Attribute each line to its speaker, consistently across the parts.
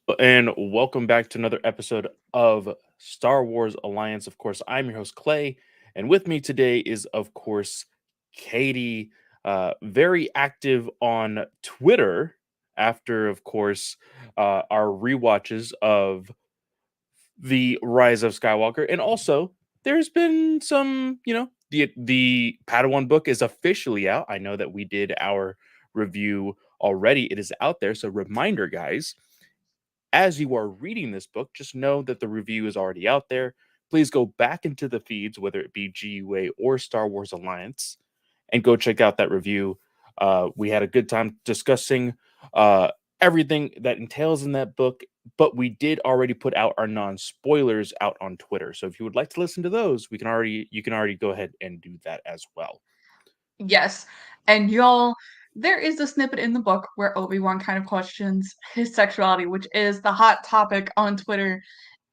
Speaker 1: And welcome back to another episode of Star Wars Alliance. Of course, I'm your host, Clay, and with me today is, of course, Katie, very active on Twitter after, of course, our rewatches of The Rise of Skywalker. And also, there's been some, the Padawan book is officially out. I know that we did our review already, it is out there. So, reminder, guys, as you are reading this book, just know that the review is already out there. Please go back into the feeds, whether it be GUA or Star Wars Alliance, and go check out that review. We had a good time discussing uh, everything that entails in that book, but we did already put out our non-spoilers out on Twitter. So if you would like to listen to those, you can already go ahead and do that as well.
Speaker 2: Yes. And y'all, there is a snippet in the book where Obi-Wan kind of questions his sexuality, which is the hot topic on Twitter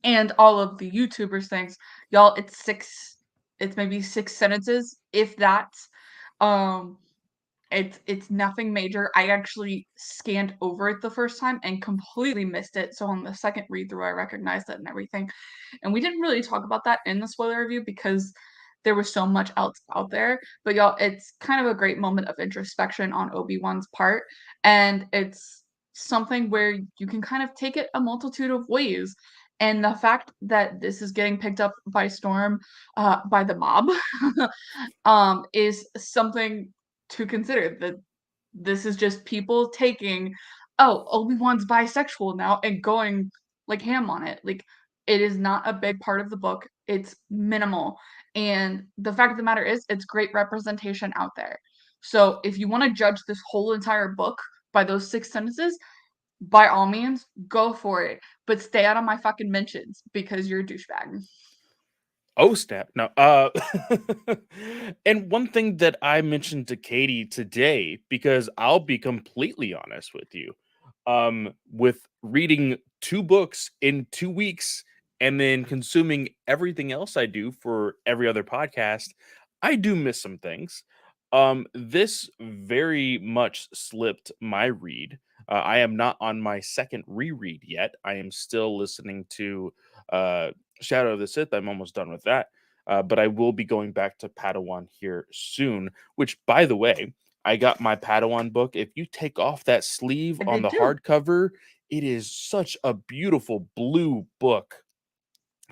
Speaker 2: and all of the YouTubers things. Y'all, it's maybe 6 sentences, if that. Um, it's nothing major. I actually scanned over it the first time and completely missed it. So on the second read through, I recognized it and everything. And we didn't really talk about that in the spoiler review because there was so much else out there. But y'all, it's kind of a great moment of introspection on Obi-Wan's part. And it's something where you can kind of take it a multitude of ways. And the fact that this is getting picked up by storm, by the mob, is something to consider. That this is just people taking, oh, Obi-Wan's bisexual now and going like ham on it. Like it is not a big part of the book. It's minimal. And the fact of the matter is it's great representation out there. So if you want to judge this whole entire book by those 6 sentences, by all means, go for it. But stay out of my fucking mentions because you're a douchebag.
Speaker 1: Oh snap! No, and one thing that I mentioned to Katie today, because I'll be completely honest with you, with reading two books in 2 weeks and then consuming everything else I do for every other podcast, I do miss some things. This very much slipped my read. I am not on my second reread yet. I am still listening to Shadow of the Sith. I'm almost done with that. But I will be going back to Padawan here soon, which, by the way, I got my Padawan book. If you take off that sleeve
Speaker 2: I
Speaker 1: on
Speaker 2: did
Speaker 1: the
Speaker 2: too.
Speaker 1: hardcover, it is such a beautiful blue book.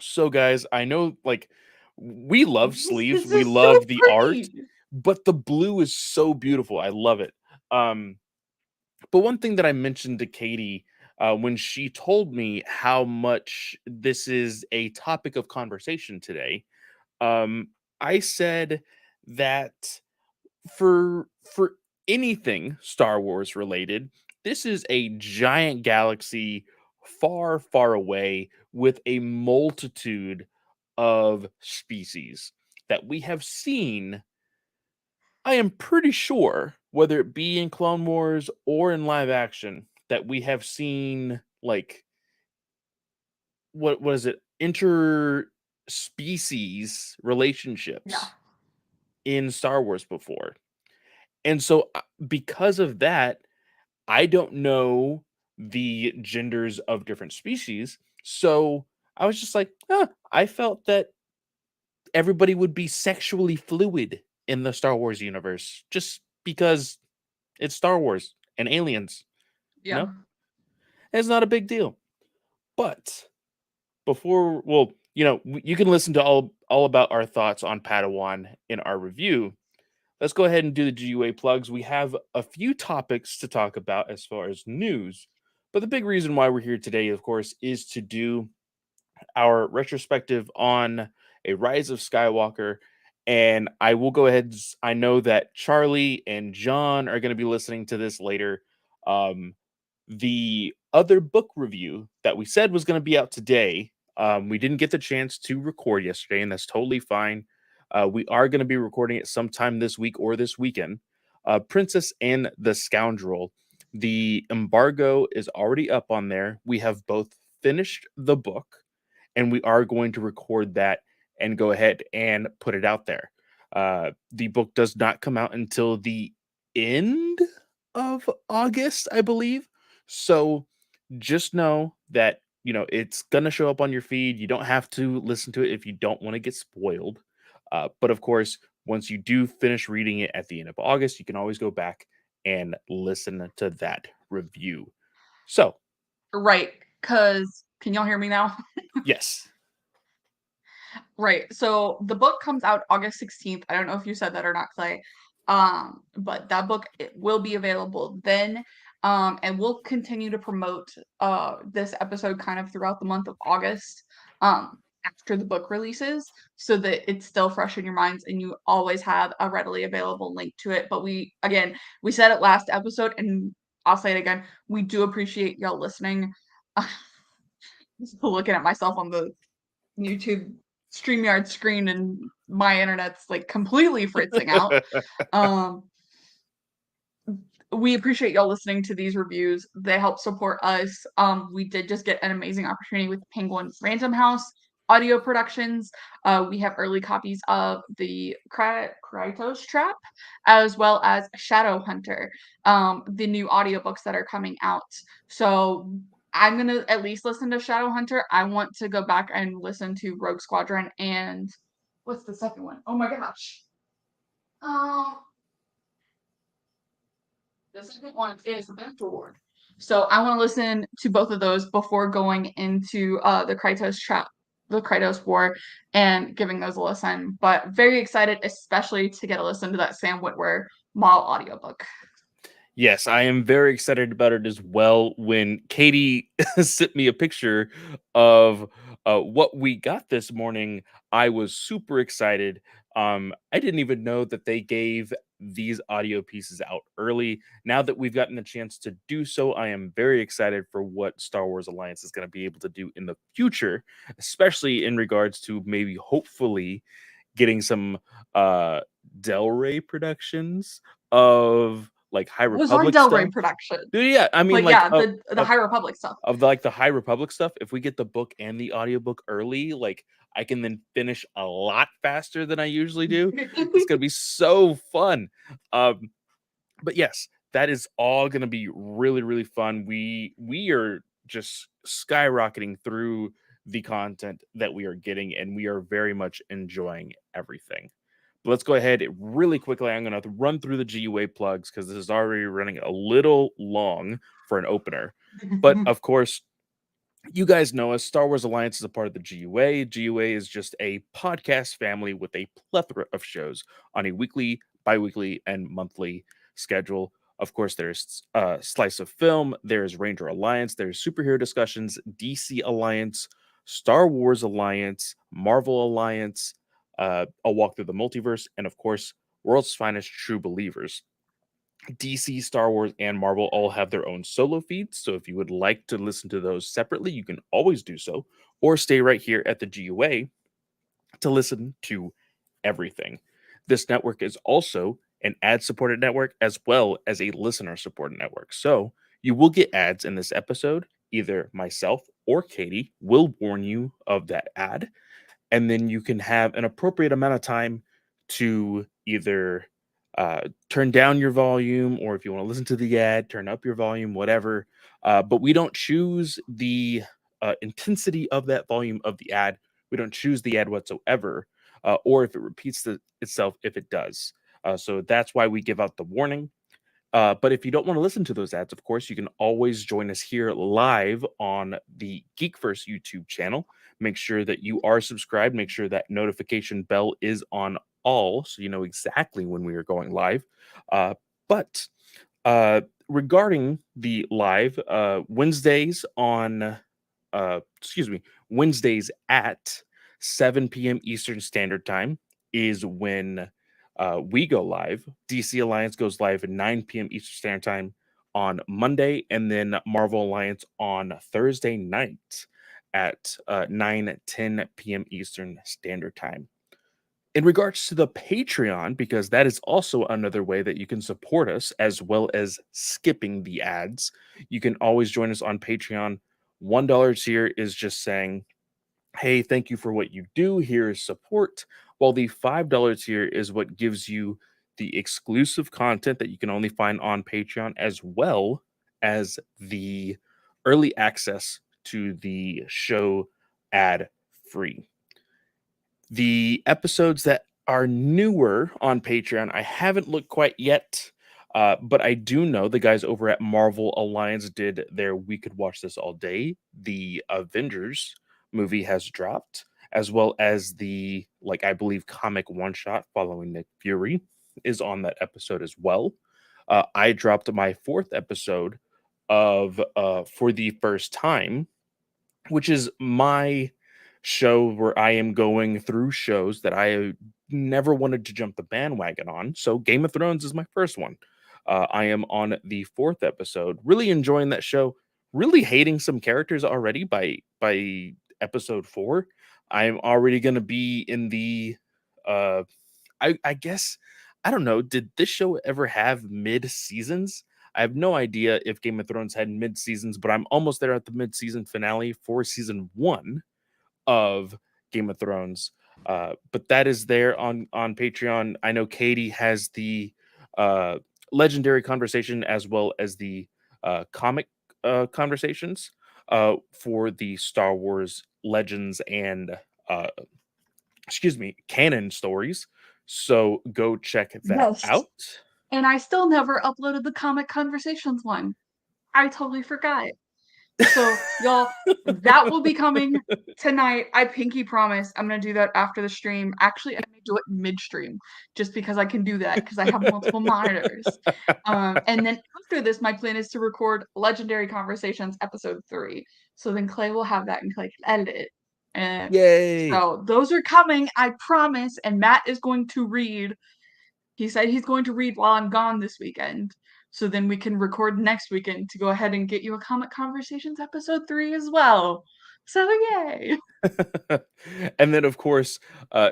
Speaker 1: So, guys, I know like we love sleeves,
Speaker 2: This
Speaker 1: we
Speaker 2: is so
Speaker 1: love the art,
Speaker 2: pretty.
Speaker 1: but the blue is so beautiful. I love it. Um, but one thing that I mentioned to Katie when she told me how much this is a topic of conversation today, um, I said that for anything Star Wars related, this is a giant galaxy far, far away with a multitude of species that we have seen. I am pretty sure, whether it be in Clone Wars or in live action, that we have seen like what is it? Interspecies
Speaker 2: Yeah.
Speaker 1: relationships in Star Wars before. And so because of that, I don't know the genders of different species. So I was just like, I felt that everybody would be sexually fluid in the Star Wars universe just because it's Star Wars and aliens. You
Speaker 2: Yeah.
Speaker 1: know, it's not a big deal. But before, well, you can listen to all about our thoughts on Padawan in our review. Let's go ahead and do the GUA plugs. We have a few topics to talk about as far as news, but the big reason why we're here today, of course, is to do our retrospective on A Rise of Skywalker. And I will go ahead. I know that Charlie and John are going to be listening to this later. Um, the other book review that we said was going to be out today, we didn't get the chance to record yesterday, and that's totally fine. We are going to be recording it sometime this week or this weekend. Princess and the Scoundrel. The embargo is already up on there. We have both finished the book, and we are going to record that and go ahead and put it out there. The book does not come out until the end of August, I believe. So just know that, it's going to show up on your feed. You don't have to listen to it if you don't want to get spoiled. But of course, once you do finish reading it at the end of August, you can always go back and listen to that review. So,
Speaker 2: Right, because can y'all hear me now?
Speaker 1: yes.
Speaker 2: Right. So the book comes out August 16th. I don't know if you said that or not, Clay. But that book it will be available then. And we'll continue to promote this episode kind of throughout the month of August after the book releases so that it's still fresh in your minds and you always have a readily available link to it. But we said it last episode and I'll say it again. We do appreciate y'all listening. Just looking at myself on the YouTube StreamYard screen and my internet's like completely fritzing out. Um, we appreciate y'all listening to these reviews. They help support us. We did just get an amazing opportunity with Penguin Random House Audio Productions. We have early copies of the Krytos Trap as well as Shadow Hunter, the new audiobooks that are coming out. So I'm gonna at least listen to Shadow Hunter. I want to go back and listen to Rogue Squadron and what's the second one? Oh my gosh. Um, the second one is the Best Award. So I want to listen to both of those before going into the Krytos Trap, the Krytos War, and giving those a listen. But very excited, especially to get a listen to that Sam Witwer Maul audiobook.
Speaker 1: Yes, I am very excited about it as well. When Katie sent me a picture of what we got this morning, I was super excited. I didn't even know that they gave these audio pieces out early. Now that we've gotten the chance to do so, I am very excited for what Star Wars Alliance is going to be able to do in the future, especially in regards to maybe hopefully getting some Del Rey productions of like High
Speaker 2: Those are
Speaker 1: Republic
Speaker 2: Del Rey
Speaker 1: stuff.
Speaker 2: production,
Speaker 1: Dude, yeah, I mean
Speaker 2: but
Speaker 1: like
Speaker 2: yeah, the High Republic stuff.
Speaker 1: like the High Republic stuff. If we get the book and the audiobook early, like I can then finish a lot faster than I usually do. It's gonna be so fun. Um, but yes, that is all going to be really really fun. We are just skyrocketing through the content that we are getting and we are very much enjoying everything. But let's go ahead really quickly. I'm going to run through the GUA plugs because this is already running a little long for an opener. But of course, you guys know us. Star Wars Alliance is a part of the GUA. GUA is just a podcast family with a plethora of shows on a weekly, bi-weekly, and monthly schedule. Of course, there's Slice of Film, there's Ranger Alliance, there's Superhero Discussions, DC Alliance, Star Wars Alliance, Marvel Alliance, A Walk Through the Multiverse, and of course, World's Finest True Believers. DC, Star Wars, and Marvel all have their own solo feeds. So if you would like to listen to those separately, you can always do so, or stay right here at the GUA to listen to everything. This network is also an ad supported network as well as a listener supported network. So you will get ads in this episode. Either myself or Katie will warn you of that ad, and then you can have an appropriate amount of time to either turn down your volume, or if you want to listen to the ad, turn up your volume, whatever. But we don't choose the intensity of that volume of the ad. We don't choose the ad whatsoever, or if it repeats itself, if it does. So that's why we give out the warning. But if you don't want to listen to those ads, of course, you can always join us here live on the Geekverse YouTube channel. Make sure that you are subscribed. Make sure that notification bell is on all so you know exactly when we are going live. Uh, but regarding the live, excuse me, Wednesdays at 7 p.m. Eastern Standard Time is when we go live. DC Alliance goes live at 9 p.m. Eastern Standard Time on Monday, and then Marvel Alliance on Thursday night at 9:10 p.m. Eastern Standard Time. In regards to the Patreon, because that is also another way that you can support us as well as skipping the ads, you can always join us on Patreon. $1 tier is just saying, hey, thank you for what you do. Here is support. While the $5 tier is what gives you the exclusive content that you can only find on Patreon, as well as the early access to the show ad free. The episodes that are newer on Patreon, I haven't looked quite yet, but I do know the guys over at Marvel Alliance did their We Could Watch This All Day. The Avengers movie has dropped, as well as the, like, I believe, comic one shot following Nick Fury is on that episode as well. I dropped my fourth episode of For the First Time, which is my show where I am going through shows that I never wanted to jump the bandwagon on. So Game of Thrones is my first one. I am on the fourth episode, really enjoying that show. Really hating some characters already by episode four. I'm already going to be in the uh I guess I don't know. Did this show ever have mid seasons? I have no idea if Game of Thrones had mid seasons, but I'm almost there at the mid season finale for season one of Game of Thrones. But that is there on Patreon. I know Katie has the uh, legendary conversation as well as the comic conversations for the Star Wars Legends and uh, canon stories. So go check that
Speaker 2: Yes.
Speaker 1: out.
Speaker 2: And I still never uploaded the comic conversations one. I totally forgot. So, y'all, that will be coming tonight. I pinky promise. I'm gonna do that after the stream. Actually, I may do it midstream, just because I can do that because I have multiple monitors. And then after this, my plan is to record Legendary Conversations episode 3. So then Clay will have that and Clay can edit it. And
Speaker 1: Yay!
Speaker 2: so those are coming, I promise. And Matt is going to read. He said he's going to read while I'm gone this weekend. So then we can record next weekend to go ahead and get you a Comic Conversations episode 3 as well. So yay!
Speaker 1: And then, of course,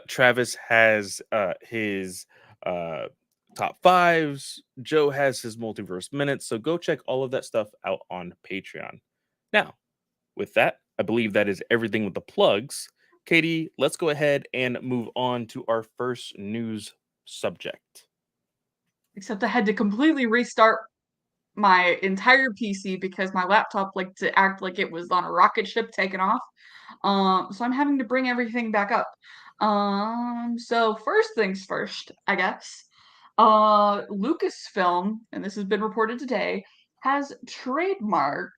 Speaker 1: Travis has his uh, top fives. Joe has his multiverse minutes. So go check all of that stuff out on Patreon. Now, with that, I believe that is everything with the plugs. Katie, let's go ahead and move on to our first news subject.
Speaker 2: Except I had to completely restart my entire PC because my laptop liked to act like it was on a rocket ship taking off. So I'm having to bring everything back up. So first things first, I guess. Lucasfilm, and this has been reported today, has trademarked,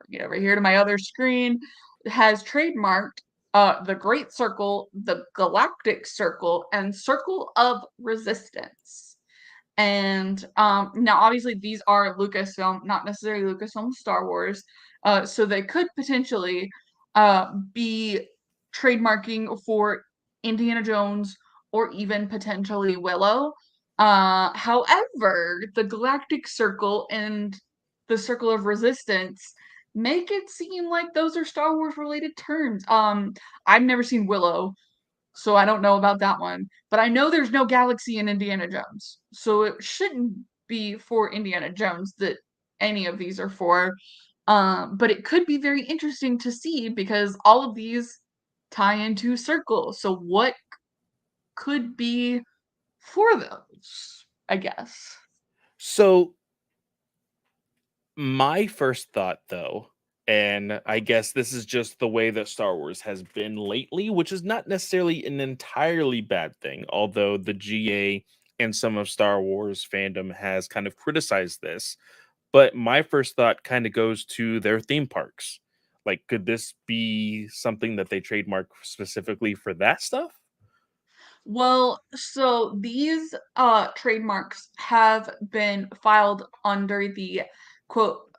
Speaker 2: get over here to my other screen, has trademarked the Great Circle, the Galactic Circle, and Circle of Resistance. And now, obviously, these are Lucasfilm, not necessarily Lucasfilm Star Wars. So they could potentially be trademarking for Indiana Jones or even potentially Willow. However, the Galactic Circle and the Circle of Resistance make it seem like those are Star Wars related terms. I've never seen Willow, so I don't know about that one. But I know there's no galaxy in Indiana Jones. So it shouldn't be for Indiana Jones that any of these are for. But it could be very interesting to see because all of these tie into circles. So what could be for those, I guess.
Speaker 1: So, my first thought, though, and I guess this is just the way that Star Wars has been lately, which is not necessarily an entirely bad thing, although the GA and some of Star Wars fandom has kind of criticized this. But my first thought kind of goes to their theme parks. Like, could this be something that they trademark specifically for that stuff?
Speaker 2: Well, so these trademarks have been filed under the quote,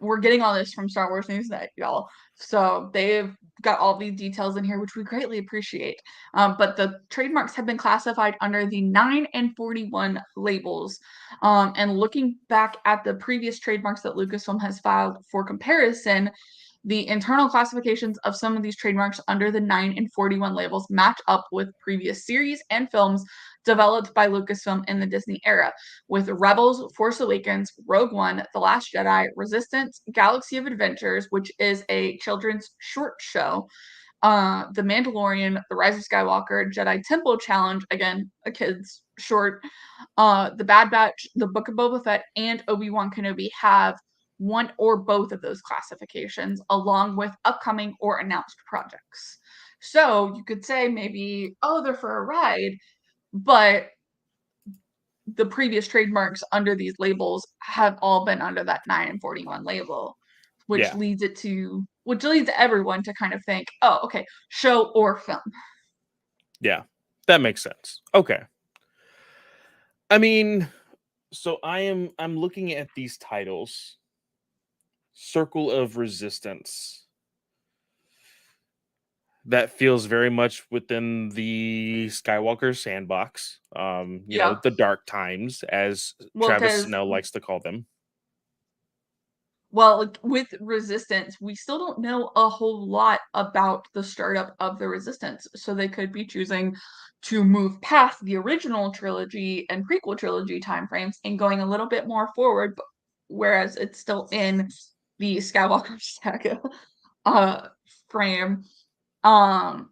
Speaker 2: we're getting all this from Star Wars Newsnet, y'all. So they've got all these details in here, which we greatly appreciate. But the trademarks have been classified under the 9 and 41 labels. And looking back at the previous trademarks that Lucasfilm has filed for comparison, the internal classifications of some of these trademarks under the 9 and 41 labels match up with previous series and films developed by Lucasfilm in the Disney era, with Rebels, Force Awakens, Rogue One, The Last Jedi, Resistance, Galaxy of Adventures, which is a children's short show, The Mandalorian, The Rise of Skywalker, Jedi Temple Challenge, again, a kid's short, The Bad Batch, The Book of Boba Fett, and Obi-Wan Kenobi have one or both of those classifications along with upcoming or announced projects. So you could say maybe, oh, they're for a ride, but the previous trademarks under these labels have all been under that 9 and 41 label, which
Speaker 1: Yeah.
Speaker 2: leads everyone to kind of think, oh, okay, show or film.
Speaker 1: Yeah. That makes sense. Okay. I mean, so I'm looking at these titles. Circle of Resistance. That feels very much within the Skywalker sandbox.
Speaker 2: Yeah.
Speaker 1: The dark times, as
Speaker 2: Well,
Speaker 1: Travis
Speaker 2: because
Speaker 1: Snell likes to call them.
Speaker 2: well, like, with Resistance, we still don't know a whole lot about the startup of the Resistance. So they could be choosing to move past the original trilogy and prequel trilogy timeframes and going a little bit more forward, whereas it's still in the Skywalker saga uh frame. Um,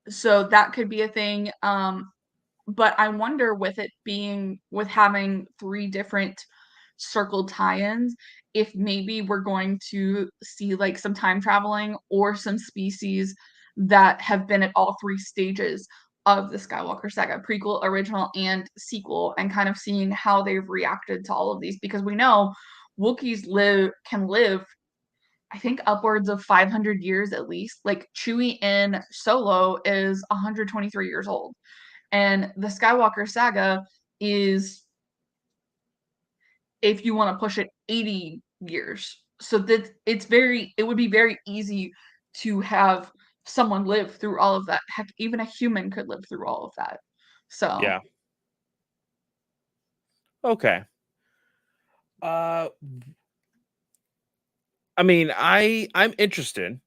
Speaker 2: so that could be a thing. But I wonder with having three different circle tie-ins, if maybe we're going to see like some time traveling or some species that have been at all three stages of the Skywalker saga, prequel, original, and sequel, and kind of seeing how they've reacted to all of these because we know Wookiees can live, I think, upwards of 500 years at least. Like Chewie in Solo is 123 years old. And the Skywalker saga is, if you want to push it, 80 years. So that it would be very easy to have someone live through all of that. Heck, even a human could live through all of that. So,
Speaker 1: Yeah. Okay. Uh I mean, I'm interested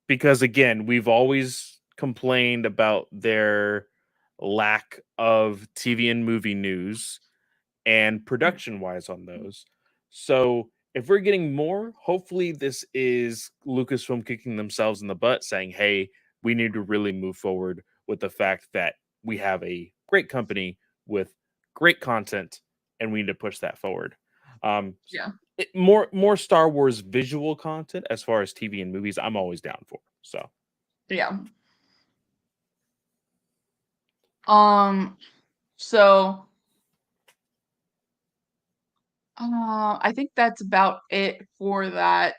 Speaker 1: because again, we've always complained about their lack of TV and movie news and production wise on those. So if we're getting more, hopefully this is Lucasfilm kicking themselves in the butt saying, hey, we need to really move forward with the fact that we have a great company with great content and we need to push that forward. Um,
Speaker 2: yeah.
Speaker 1: more Star Wars visual content as far as TV and movies, I'm always down for. So
Speaker 2: Yeah. So I think that's about it for that.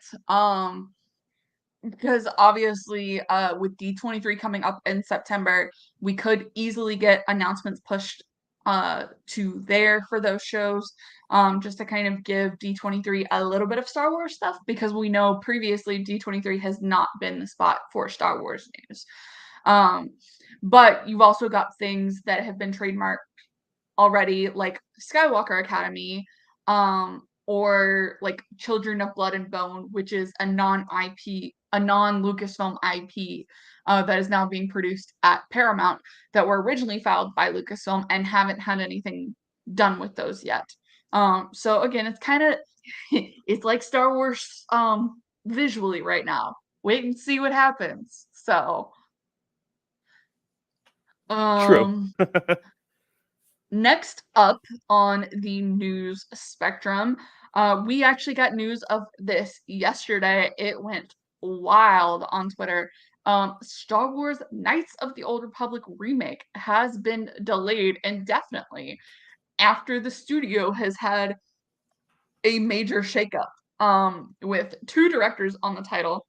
Speaker 2: Because obviously, with D23 coming up in September, we could easily get announcements pushed to there for those shows, just to kind of give D23 a little bit of Star Wars stuff because we know previously D23 has not been the spot for Star Wars news. Um, but you've also got things that have been trademarked already, like Skywalker Academy, or like Children of Blood and Bone, which is a non-Lucasfilm IP that is now being produced at Paramount that were originally filed by Lucasfilm and haven't had anything done with those yet. So again, it's kind of it's like Star Wars visually right now. Wait and see what happens. So
Speaker 1: true.
Speaker 2: um next up on the news spectrum, we actually got news of this yesterday. It went wild on Twitter. Star Wars Knights of the Old Republic remake has been delayed indefinitely after the studio has had a major shakeup, with two directors on the title,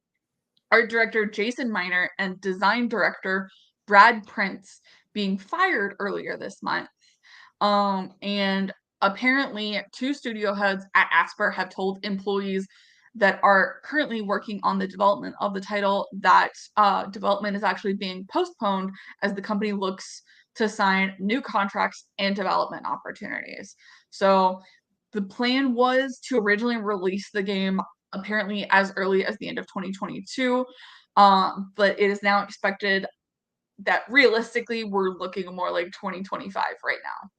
Speaker 2: art director Jason Miner and design director Brad Prince being fired earlier this month. And apparently, two studio heads at Asper have told employees that are currently working on the development of the title that development is actually being postponed as the company looks to sign new contracts and development opportunities. So the plan was to originally release the game apparently as early as the end of 2022, but it is now expected that realistically we're looking more like 2025 right now.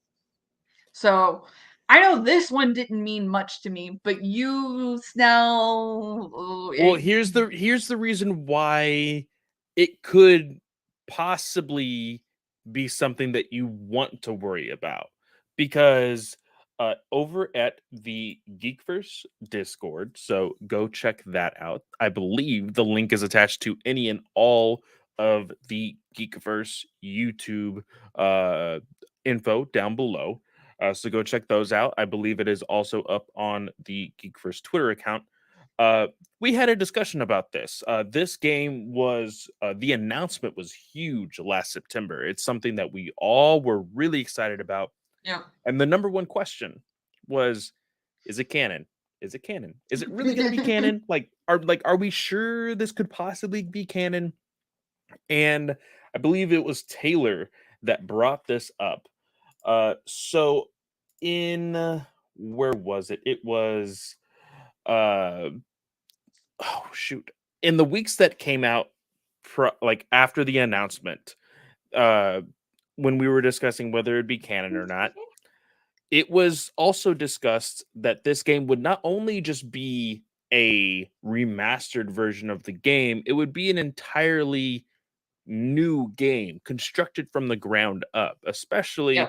Speaker 2: So I know this one didn't mean much to me, but you, Snell,
Speaker 1: Well, here's the reason why it could possibly be something that you want to worry about because over at the Geekverse Discord. So go check that out. I believe the link is attached to any and all of the Geekverse YouTube uh, info down below. So go check those out. I believe it is also up on the Geekverse Twitter account. Uh, we had a discussion about this. This game was the announcement was huge last September. It's something that we all were really excited about,
Speaker 2: Yeah.
Speaker 1: and the number one question was, is it canon? Is it canon? Is it really going to be canon? Are we sure this could possibly be canon? And I believe it was Taylor that brought this up. So in where was it? It was uh oh shoot. In the weeks that came out like after the announcement, uh when we were discussing whether it'd be canon or not, it was also discussed that this game would not only just be a remastered version of the game, it would be an entirely new game constructed from the ground up,
Speaker 2: Yeah.
Speaker 1: especially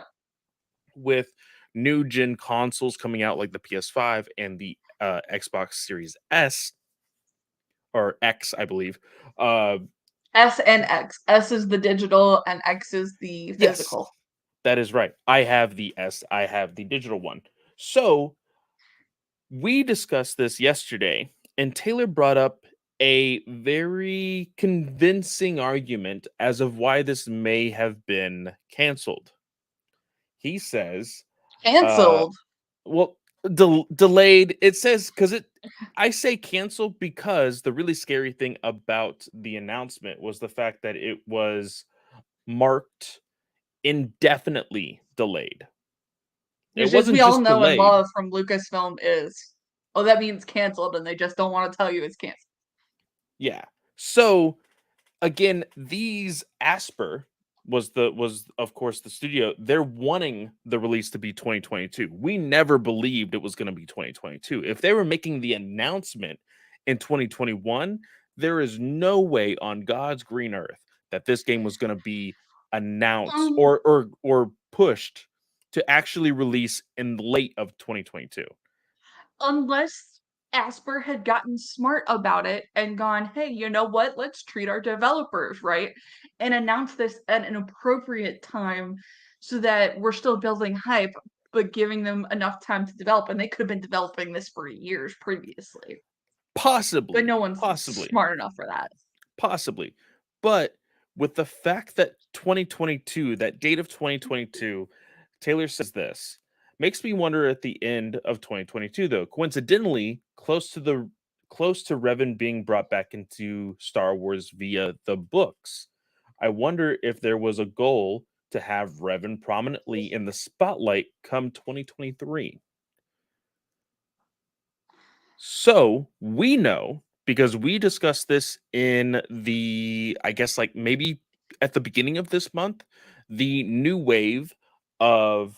Speaker 1: with new gen consoles coming out like the PS5 and the Xbox Series S or X, I believe. Uh,
Speaker 2: S and X. S is the digital and X is the
Speaker 1: yes,
Speaker 2: physical.
Speaker 1: that is right. I have the S, I have the digital one. So we discussed this yesterday, and Taylor brought up a very convincing argument as of why this may have been canceled. He says, uh,
Speaker 2: Canceled.
Speaker 1: well, delayed. It says because it. I say canceled because the really scary thing about the announcement was the fact that it was marked indefinitely delayed. It
Speaker 2: Which, as we
Speaker 1: wasn't
Speaker 2: all
Speaker 1: just
Speaker 2: know and
Speaker 1: delayed.
Speaker 2: love from Lucasfilm, is oh, that means canceled, and they just don't want to tell you it's canceled.
Speaker 1: Yeah. So again, these Asper was of course the studio. They're wanting the release to be 2022. We never believed it was going to be 2022. If they were making the announcement in 2021, there is no way on God's green earth that this game was going to be announced
Speaker 2: Um,
Speaker 1: or pushed to actually release in late of 2022.
Speaker 2: unless Asper had gotten smart about it and gone, hey, you know what? Let's treat our developers right and announce this at an appropriate time so that we're still building hype, but giving them enough time to develop. And they could have been developing this for years previously, but
Speaker 1: Possibly,
Speaker 2: no one's
Speaker 1: possibly.
Speaker 2: smart enough for that.
Speaker 1: Possibly. But with the fact that 2022, that date of 2022, Taylor says this, makes me wonder at the end of 2022 though. Coincidentally, close to Revan being brought back into Star Wars via the books. I wonder if there was a goal to have Revan prominently in the spotlight come 2023. So we know because we discussed this in the, I guess, like maybe at the beginning of this month, the new wave of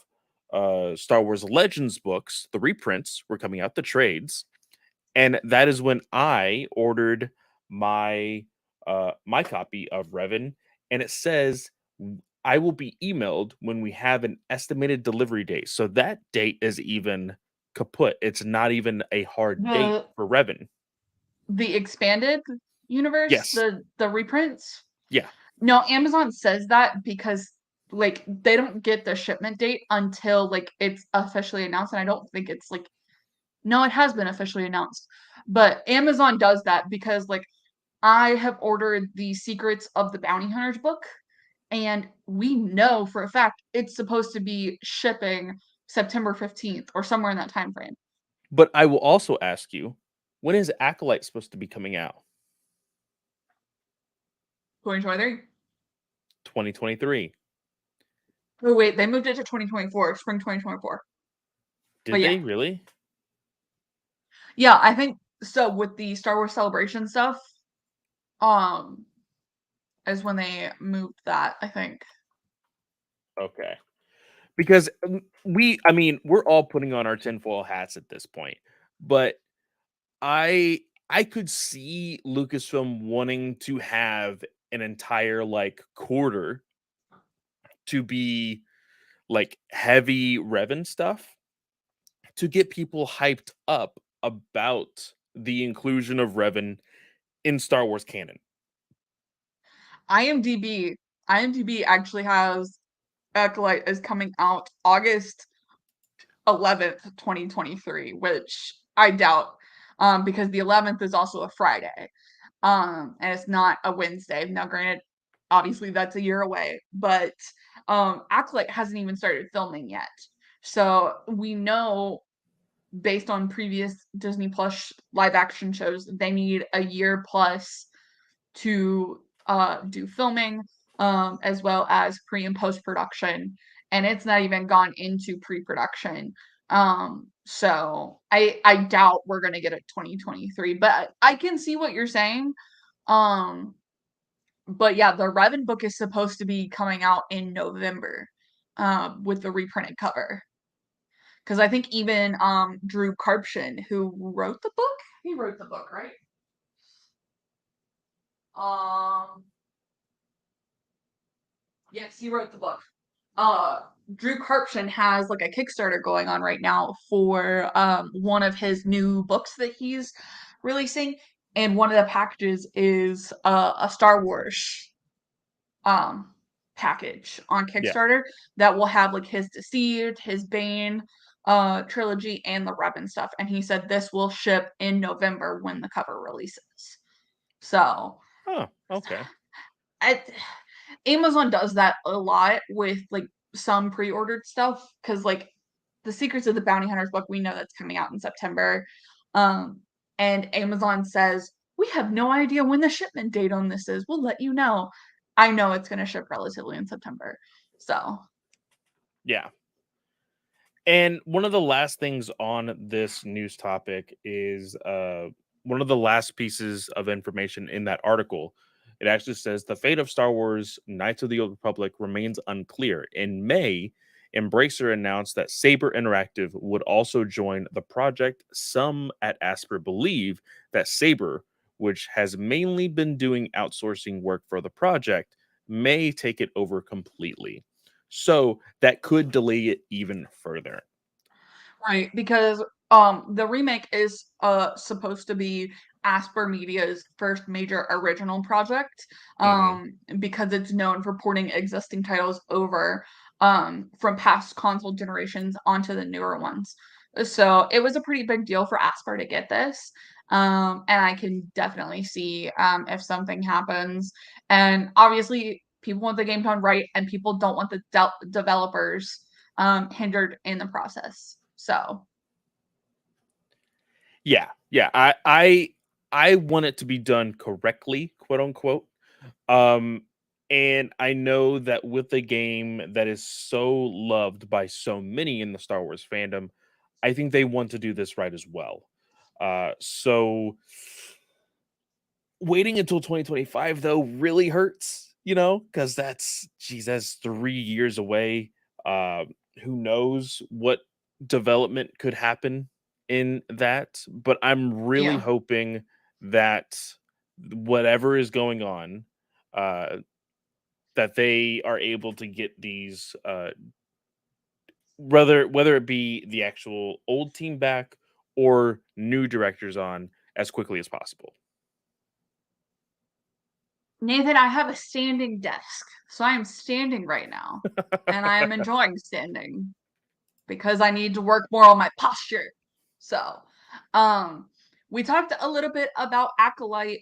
Speaker 1: Star Wars Legends books, the reprints were coming out, the trades, and that is when I ordered my my copy of Revan, and it says I will be emailed when we have an estimated delivery date. So that date is even kaput. It's not even a hard date
Speaker 2: The
Speaker 1: for Revan.
Speaker 2: the expanded universe,
Speaker 1: Yes.
Speaker 2: the reprints.
Speaker 1: Yeah.
Speaker 2: No, Amazon says that because like they don't get the shipment date until like it's officially announced, and I don't think it's like no, it has been officially announced. But Amazon does that because like I have ordered the Secrets of the Bounty Hunters book, and we know for a fact it's supposed to be shipping September 15th or somewhere in that time frame.
Speaker 1: But I will also ask you, when is Acolyte supposed to be coming out?
Speaker 2: 2023.
Speaker 1: 2023.
Speaker 2: Oh wait, they moved it to 2024, spring 2024. But
Speaker 1: Did
Speaker 2: yeah.
Speaker 1: they really?
Speaker 2: Yeah, I think so with the Star Wars Celebration stuff, um, is when they moved that, I think.
Speaker 1: Okay. Because I mean, we're all putting on our tinfoil hats at this point, but I could see Lucasfilm wanting to have an entire like quarter to be like heavy Revan stuff. to get people hyped up about the inclusion of Revan in Star Wars canon.
Speaker 2: IMDb IMDb actually has Acolyte is coming out August 11th, 2023, which I doubt, because the 11th is also a Friday, and it's not a Wednesday. Now, granted, obviously that's a year away, but Acolyte hasn't even started filming yet. So we know, based on previous Disney Plus live action shows, they need a year plus to do filming, as well as pre and post production, and it's not even gone into pre production. So I doubt we're gonna get it 2023, but I can see what you're saying. Um, but yeah, the Revan book is supposed to be coming out in November, with the reprinted cover. Because I think even Drew Karpshin, who wrote the book, he wrote the book, right? Um, yes, he wrote the book. Uh, Drew Karpshin has like a Kickstarter going on right now for one of his new books that he's releasing, and one of the packages is a Star Wars um package on
Speaker 1: Yeah.
Speaker 2: Kickstarter that will have like his Deceived, his Bane trilogy, and the Revan stuff. And he said this will ship in November when the cover releases. So
Speaker 1: Oh, okay.
Speaker 2: I, Amazon does that a lot with like some pre-ordered stuff, because like the Secrets of the Bounty Hunters book, we know that's coming out in September. Um, and Amazon says, we have no idea when the shipment date on this is. We'll let you know. I know it's going to ship relatively in September. So,
Speaker 1: Yeah. And one of the last things on this news topic is one of the last pieces of information in that article. It actually says the fate of Star Wars Knights of the Old Republic remains unclear. In May, Embracer announced that Saber Interactive would also join the project. Some at Asper believe that Saber, which has mainly been doing outsourcing work for the project, may take it over completely. So that could delay it even further.
Speaker 2: right, because the remake is supposed to be Asper Media's first major original project,
Speaker 1: Hmm.
Speaker 2: because it's known for porting existing titles over from past console generations onto the newer ones. So it was a pretty big deal for Asper to get this. And I can definitely see if something happens. And obviously, people want the game done right, and people don't want the developers hindered in the process. So,
Speaker 1: Yeah. I want it to be done correctly, quote unquote. Um, and I know that with a game that is so loved by so many in the Star Wars fandom, I think they want to do this right as well. So waiting until 2025 though really hurts, because that's 3 years away. Who knows what development could happen in that? But I'm really
Speaker 2: yeah.
Speaker 1: hoping that whatever is going on, uh, that they are able to get these, whether it be the actual old team back or new directors on as quickly as possible.
Speaker 2: Nathan, I have a standing desk. So I am standing right now. And I am enjoying standing because I need to work more on my posture. So, um, we talked a little bit about Acolyte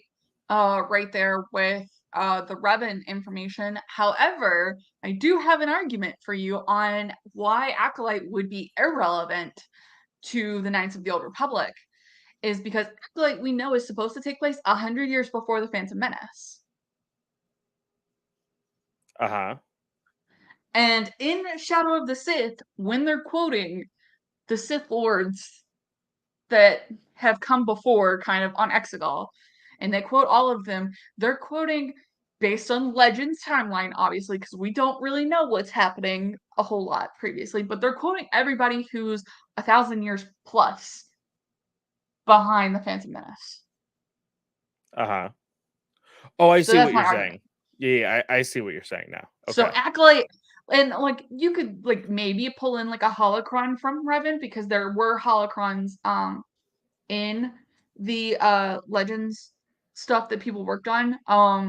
Speaker 2: right there with the Revan information. However, I do have an argument for you on why Acolyte would be irrelevant to the Knights of the Old Republic, is because Acolyte, we know, is supposed to take place 100 years before the Phantom Menace.
Speaker 1: Uh-huh.
Speaker 2: And in Shadow of the Sith, when they're quoting the Sith Lords that have come before, kind of on Exegol, and they quote all of them, they're quoting based on Legends timeline, obviously, because we don't really know what's happening a whole lot previously, but they're quoting everybody who's 1,000 years plus behind the Phantom Menace.
Speaker 1: Uh-huh. Oh, I
Speaker 2: So
Speaker 1: see
Speaker 2: that's
Speaker 1: what
Speaker 2: my
Speaker 1: you're
Speaker 2: argument.
Speaker 1: saying. Yeah, I see what you're saying now.
Speaker 2: So
Speaker 1: Okay.
Speaker 2: Acolyte And, like, you could, like, maybe pull in, like, a holocron from Revan because there were holocrons, in the, Legends stuff that people worked on.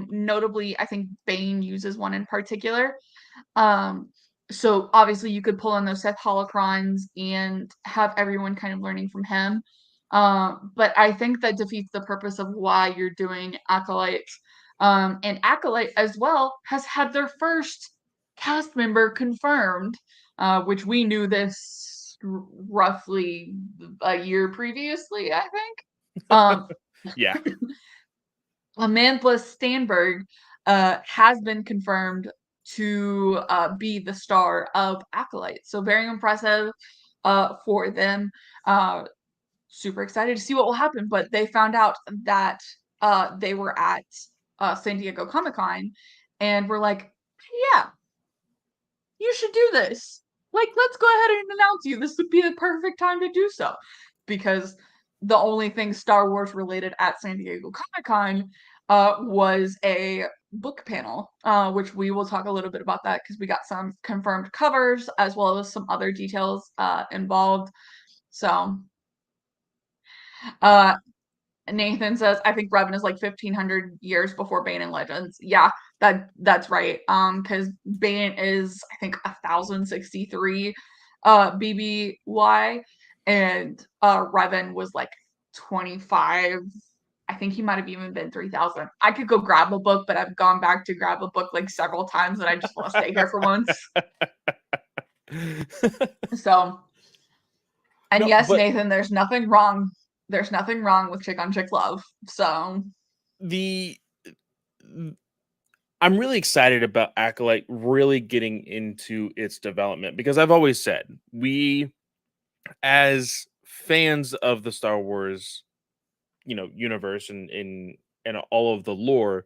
Speaker 2: Notably, I think Bane uses one in particular. Um, so obviously you could pull in those Sith holocrons and have everyone kind of learning from him. But I think that defeats the purpose of why you're doing Acolyte. And Acolyte as well has had their first cast member confirmed, which we knew this roughly a year previously, I think. Um,
Speaker 1: Yeah.
Speaker 2: Amantha Stanberg has been confirmed to be the star of Acolyte. So very impressive for them. Uh, Super excited to see what will happen. But they found out that they were at San Diego Comic Con and were like, yeah, you should do this. Like, let's go ahead and announce you. This would be the perfect time to do so. Because the only thing Star Wars related at San Diego Comic Con was a book panel, which we will talk a little bit about that because we got some confirmed covers as well as some other details involved. So, uh, Nathan says, I think Revan is like 1500 years before Bane and Legends. Yeah, that's right. Because Bane is, I think, 1063 BBY, and Revan was like 25. I think he might have even been 3000. I could go grab a book, but I've gone back to grab a book like several times, and I just want to stay here for once. So, and
Speaker 1: No,
Speaker 2: yes,
Speaker 1: but
Speaker 2: Nathan, there's nothing wrong. There's nothing wrong with chick on chick love. So,
Speaker 1: the I'm really excited about Acolyte really getting into its development because I've always said we, as fans of the Star Wars, universe and all of the lore,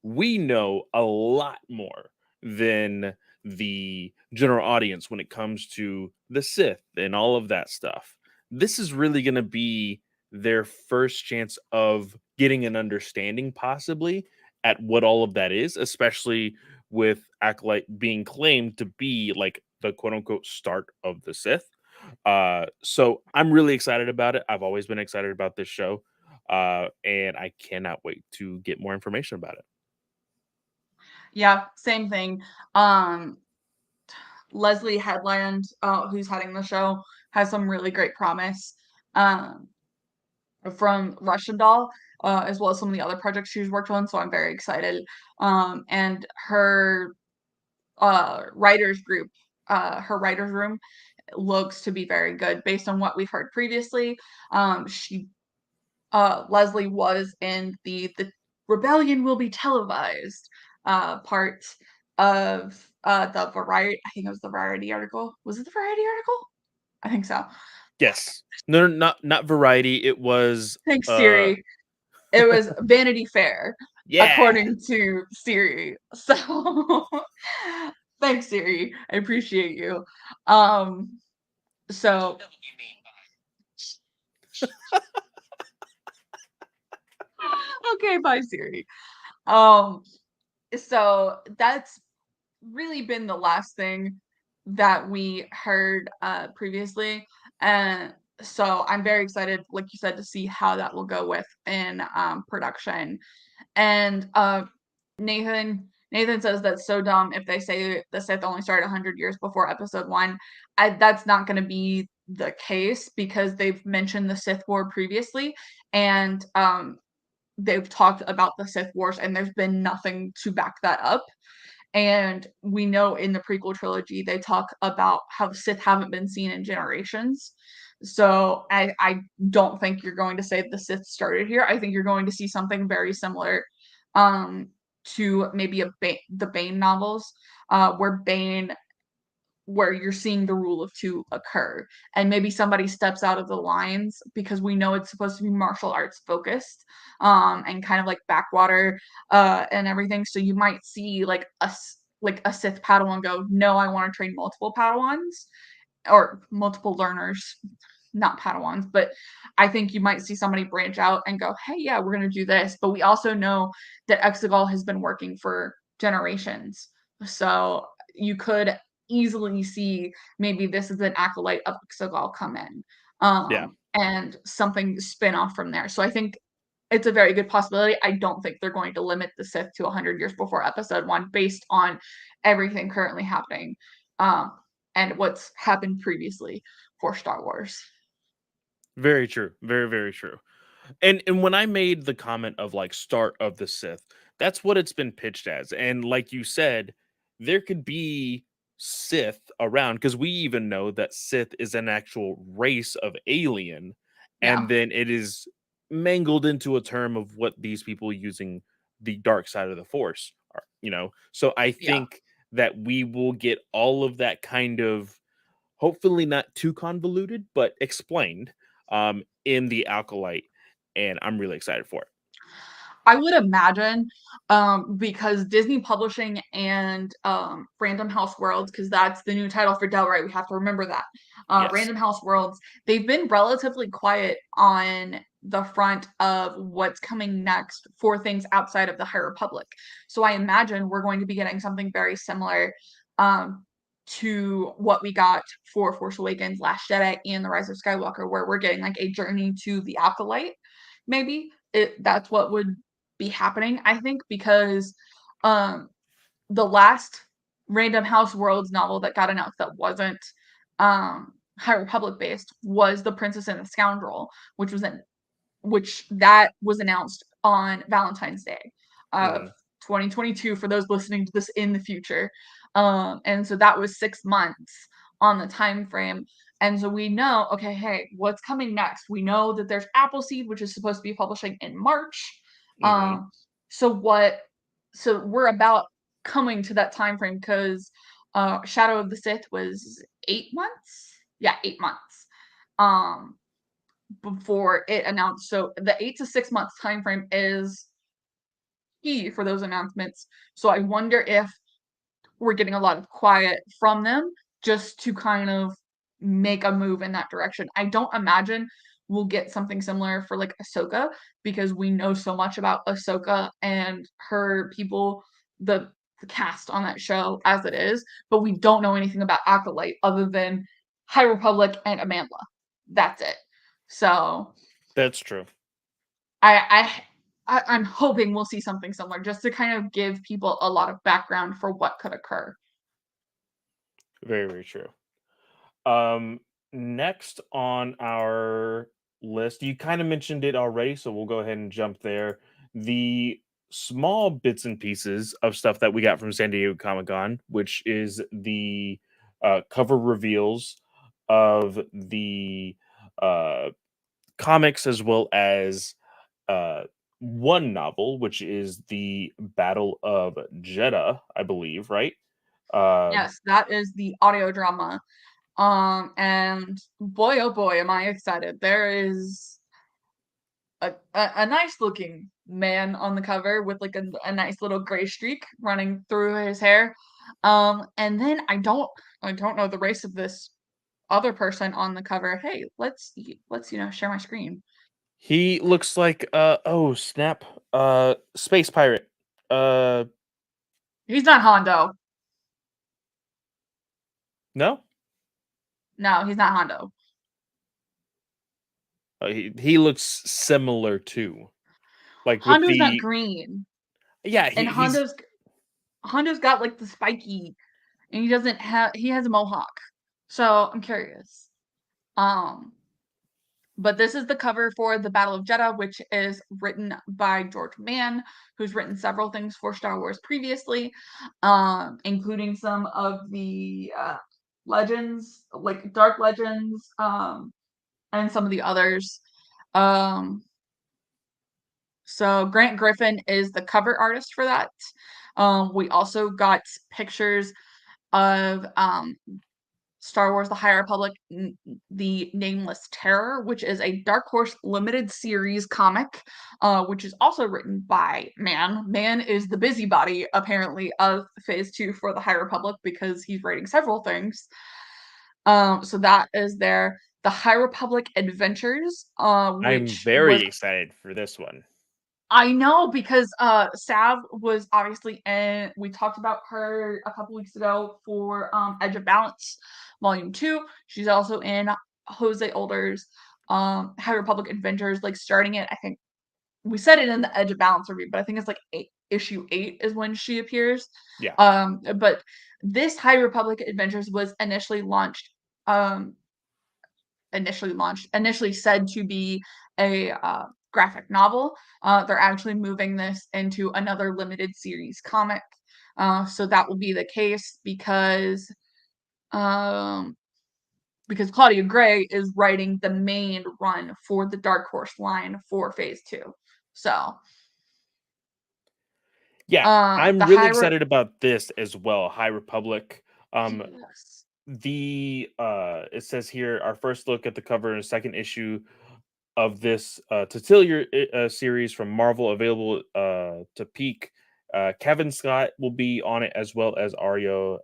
Speaker 1: we know a lot more than the general audience when it comes to the Sith and all of that stuff. This is really going to be their first chance of getting an understanding, possibly, at what all of that is, especially with Acolyte being claimed to be like the quote unquote start of the Sith. So I'm really excited about it. I've always been excited about this show. And I cannot wait to get more information about it.
Speaker 2: yeah, same thing. Um, Leslie Headland, who's heading the show, has some really great promise um, from Russian Doll, as well as some of the other projects she's worked on. So I'm very excited. And her writers group, her writers room, looks to be very good based on what we've heard previously. She Leslie was in the rebellion will be televised part of the Variety. I think it was the Variety article. Was it the Variety article? I think so.
Speaker 1: Yes. No, not variety. It was
Speaker 2: Thanks,
Speaker 1: uh
Speaker 2: Siri. It was Vanity Fair,
Speaker 1: yeah.
Speaker 2: according to Siri. So thanks, Siri. I appreciate you. So okay, bye, Siri. Um, so that's really been the last thing that we heard previously. And so I'm very excited, like you said, to see how that will go with in production. And Nathan says that's so dumb if they say the Sith only started 100 years before episode 1. That's not going to be the case because they've mentioned the Sith War previously, and they've talked about the Sith Wars, and there's been nothing to back that up. And we know in the prequel trilogy, they talk about how the Sith haven't been seen in generations. So I don't think you're going to say the Sith started here. I think you're going to see something very similar um, to maybe the Bane novels, where you're seeing the rule of two occur, and maybe somebody steps out of the lines because we know it's supposed to be martial arts focused, and kind of like backwater and everything. So you might see like a Sith Padawan go, no, I want to train multiple Padawans or multiple learners, not Padawans, but I think you might see somebody branch out and go, hey, yeah, we're going to do this. But we also know that Exegol has been working for generations. So you could easily see maybe this is an acolyte of Exegol come in,
Speaker 1: Yeah.
Speaker 2: and something spin off from there. So I think it's a very good possibility. I don't think they're going to limit the Sith to 100 years before Episode One, based on everything currently happening, um, and what's happened previously for Star Wars.
Speaker 1: Very true. Very, very true. And when I made the comment of like start of the Sith, that's what it's been pitched as. And like you said, there could be Sith around because we even know that Sith is an actual race of alien, and
Speaker 2: Yeah,
Speaker 1: then it is mangled into a term of what these people using the dark side of the force are, you know. So I
Speaker 2: yeah.
Speaker 1: think that we will get all of that kind of, hopefully not too convoluted, but explained in the Acolyte, and I'm really excited for it.
Speaker 2: I would imagine, because Disney Publishing and Random House Worlds, because that's the new title for Del Rey, we have to remember that.
Speaker 1: Yes.
Speaker 2: Random House Worlds, they've been relatively quiet on the front of what's coming next for things outside of the High Republic. So I imagine we're going to be getting something very similar, um, to what we got for Force Awakens, Last Jedi, and The Rise of Skywalker, where we're getting like a journey to the Acolyte. Maybe that's what would be happening, I think, because um the last Random House Worlds novel that got announced that wasn't High Republic based was The Princess and the Scoundrel, which was an which that was announced on Valentine's Day of
Speaker 1: Mhm.
Speaker 2: 2022 for those listening to this in the future. And so that was 6 months on the time frame. And so we know, okay, hey, what's coming next? We know that there's Appleseed, which is supposed to be publishing in March.
Speaker 1: Mhm.
Speaker 2: Um, so what? So we're about coming to that time frame because Shadow of the Sith was 8 months. Yeah, 8 months. Um, before it announced. So the 8 to 6 months time frame is key for those announcements. So I wonder if we're getting a lot of quiet from them just to kind of make a move in that direction. I don't imagine we'll get something similar for like Ahsoka because we know so much about Ahsoka and her people, the cast on that show as it is, but we don't know anything about Acolyte other than High Republic and Amandla. That's it. So
Speaker 1: That's true.
Speaker 2: I I'm hoping we'll see something similar just to kind of give people a lot of background for what could occur.
Speaker 1: Very, very true. Um, Next on our list, you kind of mentioned it already, so we'll go ahead and jump there. The small bits and pieces of stuff that we got from San Diego Comic Con, which is the cover reveals of the uh, comics, as well as uh, one novel, which is the Battle of Jeddah, I believe, right? Uh,
Speaker 2: Yes, that is the audio drama. And boy, oh boy, am I excited. There is a nice looking man on the cover with like a nice little gray streak running through his hair. And then I don't know the race of this other person on the cover. Hey, let's share my screen.
Speaker 1: he looks like oh snap, space pirate. Uh,
Speaker 2: He's not Hondo.
Speaker 1: no,
Speaker 2: No, he's not Hondo.
Speaker 1: he looks similar to, like with
Speaker 2: Hondo's not
Speaker 1: the,
Speaker 2: green,
Speaker 1: yeah,
Speaker 2: and
Speaker 1: he's
Speaker 2: Hondo's got like the spiky, and he has a mohawk. So I'm curious. Um, but this is the cover for the Battle of Jeddah, which is written by George Mann, who's written several things for Star Wars previously, including some of the legends, like Dark Legends, and some of the others. Um, So Grant Griffin is the cover artist for that. We also got pictures of Star Wars: The High Republic, The Nameless Terror, which is a Dark Horse limited series comic, which is also written by Man. Man is the busybody, apparently, of Phase 2 for The High Republic because he's writing several things. So that is there. The High Republic Adventures,
Speaker 1: I'm
Speaker 2: which
Speaker 1: very
Speaker 2: was
Speaker 1: excited for this one.
Speaker 2: I know because Sav was obviously in. We talked about her a couple weeks ago for Edge of Balance Volume 2. She's also in Jose Older's High Republic Adventures, like starting it. I think we said it in the Edge of Balance review, but I think it's like issue 8 is when she appears.
Speaker 1: Yeah.
Speaker 2: But this High Republic Adventures was um initially said to be a graphic novel. They're actually moving this into another limited series comic. So that will be the case um, because Claudia Gray is writing the main run for the Dark Horse line for Phase 2. So
Speaker 1: Yeah, I'm
Speaker 2: the
Speaker 1: really
Speaker 2: High
Speaker 1: excited about this as well, High Republic. Um,
Speaker 2: yes.
Speaker 1: it says here our first look at the cover and second issue of this Titilier series from Marvel available to peak. Kevin Scott will be on it as well as Ario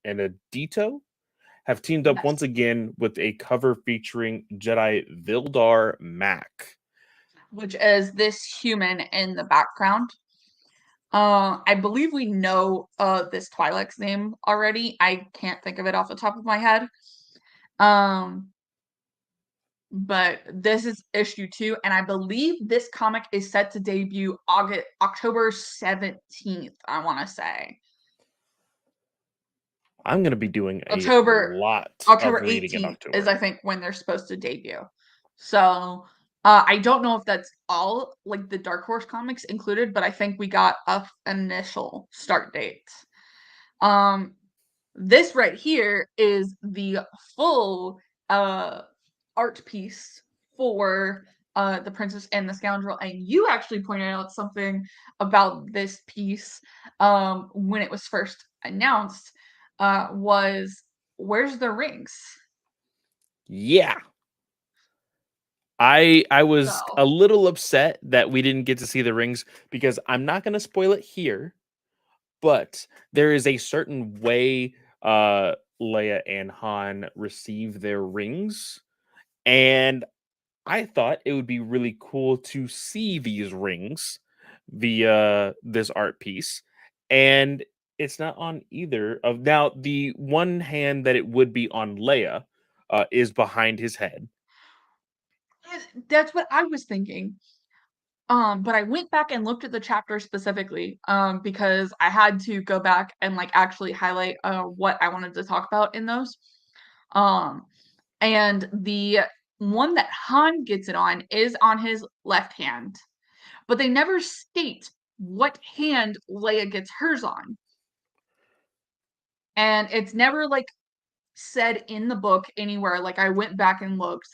Speaker 1: and Adito have teamed up once
Speaker 2: Yes.
Speaker 1: again with a cover featuring Jedi Vildar Mac.
Speaker 2: Which is this human in the background. I believe we know this Twi'lek's name already. I can't think of it off the top of my head. Um, but this is issue 2, and I believe this comic is set to debut October 17th, I want to say.
Speaker 1: I'm going to be doing a
Speaker 2: October
Speaker 1: lot of
Speaker 2: October
Speaker 1: reading in
Speaker 2: 18th is, I
Speaker 1: October.
Speaker 2: think, when they're supposed to debut. So I don't know if that's all like the Dark Horse comics included, but I think we got an initial start date. Um, this right here is the full art piece for The Princess and the Scoundrel, and you actually pointed out something about this piece when it was first announced. Was where's the rings?
Speaker 1: Yeah, I was
Speaker 2: So
Speaker 1: a little upset that we didn't get to see the rings because I'm not going to spoil it here, but there is a certain way Leia and Han receive their rings, and I thought it would be really cool to see these rings via this art piece, and it's not on either of now. The one hand that it would be on Leia is behind his head.
Speaker 2: that's what I was thinking. But I went back and looked at the chapter specifically, because I had to go back and like actually highlight what I wanted to talk about in those. Um, and the one that Han gets it on is on his left hand, but they never state what hand Leia gets hers on. And it's never like said in the book anywhere. Like I went back and looked.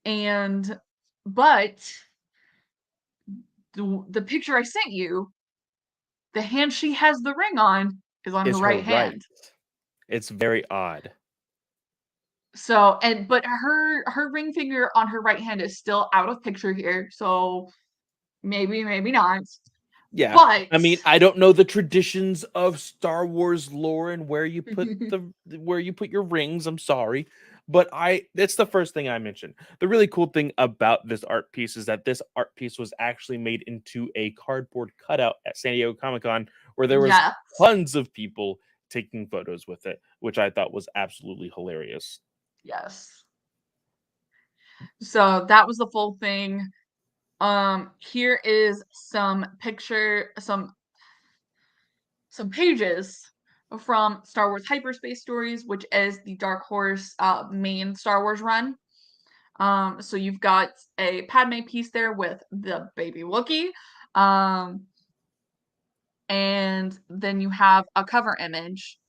Speaker 2: And but the picture I sent you, the hand she has the ring on is on her
Speaker 1: Is her
Speaker 2: right
Speaker 1: right?
Speaker 2: hand.
Speaker 1: It's very odd.
Speaker 2: So and but her ring finger on her right hand is still out of picture here. So maybe not.
Speaker 1: Yeah.
Speaker 2: But
Speaker 1: I mean, I don't know the traditions of Star Wars lore and where you put your rings. I'm sorry. But I that's the first thing I mentioned. The really cool thing about this art piece is that this art piece was actually made into a cardboard cutout at San Diego Comic-Con where there was
Speaker 2: yeah,
Speaker 1: tons of people taking photos with it, which I thought was absolutely hilarious.
Speaker 2: yes. So that was the full thing. Here is some pages from Star Wars Hyperspace Stories, which is the Dark Horse main Star Wars run. So you've got a Padme piece there with the baby Wookiee. Um, and then you have a cover image.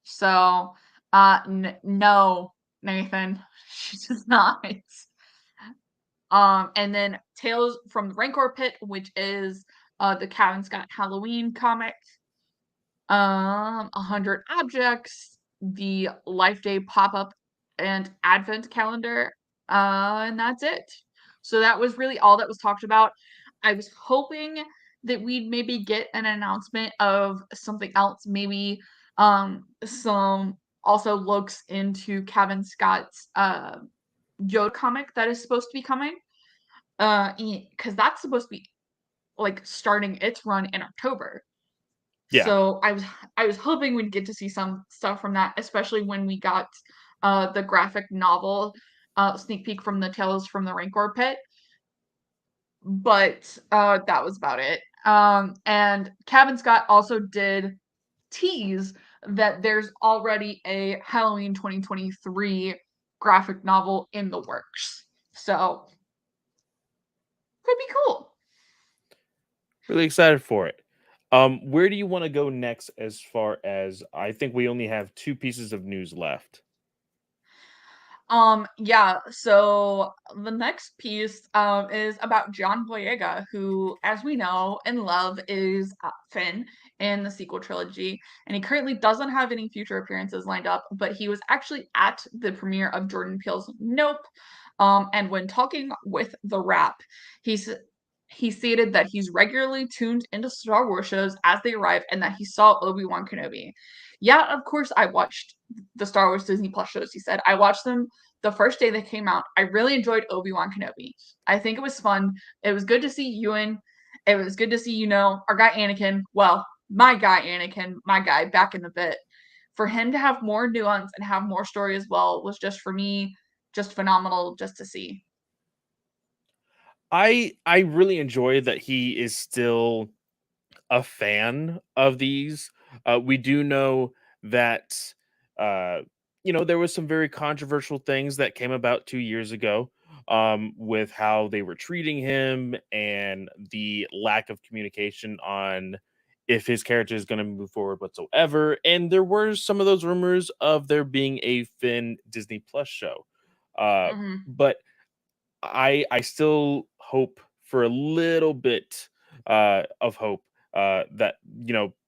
Speaker 2: So, no, Nathan, she does not. And then Tales from the Rancor Pit, which is the Kevin Scott Halloween comic. 100 objects, the Life Day pop-up and advent calendar, and that's it. So that was really all that was talked about. I was hoping that we'd maybe get an announcement of something else, maybe some also looks into Kevin Scott's Yoda comic that is supposed to be coming. Because that's supposed to be like starting its run in October.
Speaker 1: Yeah.
Speaker 2: So I was hoping we'd get to see some stuff from that, especially when we got the graphic novel sneak peek from the Tales from the Rancor Pit. But that was about it. And Cabin Scott also did tease that there's already a Halloween 2023 graphic novel in the works. So could be cool.
Speaker 1: Really excited for it. Where do you want to go next as far as I think we only have two pieces of news left?
Speaker 2: Yeah, so the next piece is about John Boyega, who, as we know and love, is Finn in the sequel trilogy, and he currently doesn't have any future appearances lined up, but he was actually at the premiere of Jordan Peele's Nope. And when talking with The Wrap, he's he stated that he's regularly tuned into Star Wars shows as they arrive and that he saw Obi-Wan Kenobi. Yeah, of course I watched the Star Wars Disney Plus shows, he said. I watched them the first day they came out. I really enjoyed Obi-Wan Kenobi. I think it was fun. It was good to see Ewan. It was good to see, our guy Anakin. Well, my guy Anakin, my guy back in the bit. For him to have more nuance and have more story as well was just for me just phenomenal just to see.
Speaker 1: I really enjoy that he is still a fan of these. We do know that uh, there was some very controversial things that came about 2 years ago with how they were treating him and the lack of communication on if his character is going to move forward whatsoever. And there were some of those rumors of there being a Finn Disney Plus show. Uh,
Speaker 2: Hmm.
Speaker 1: but I still hope for a little bit of hope that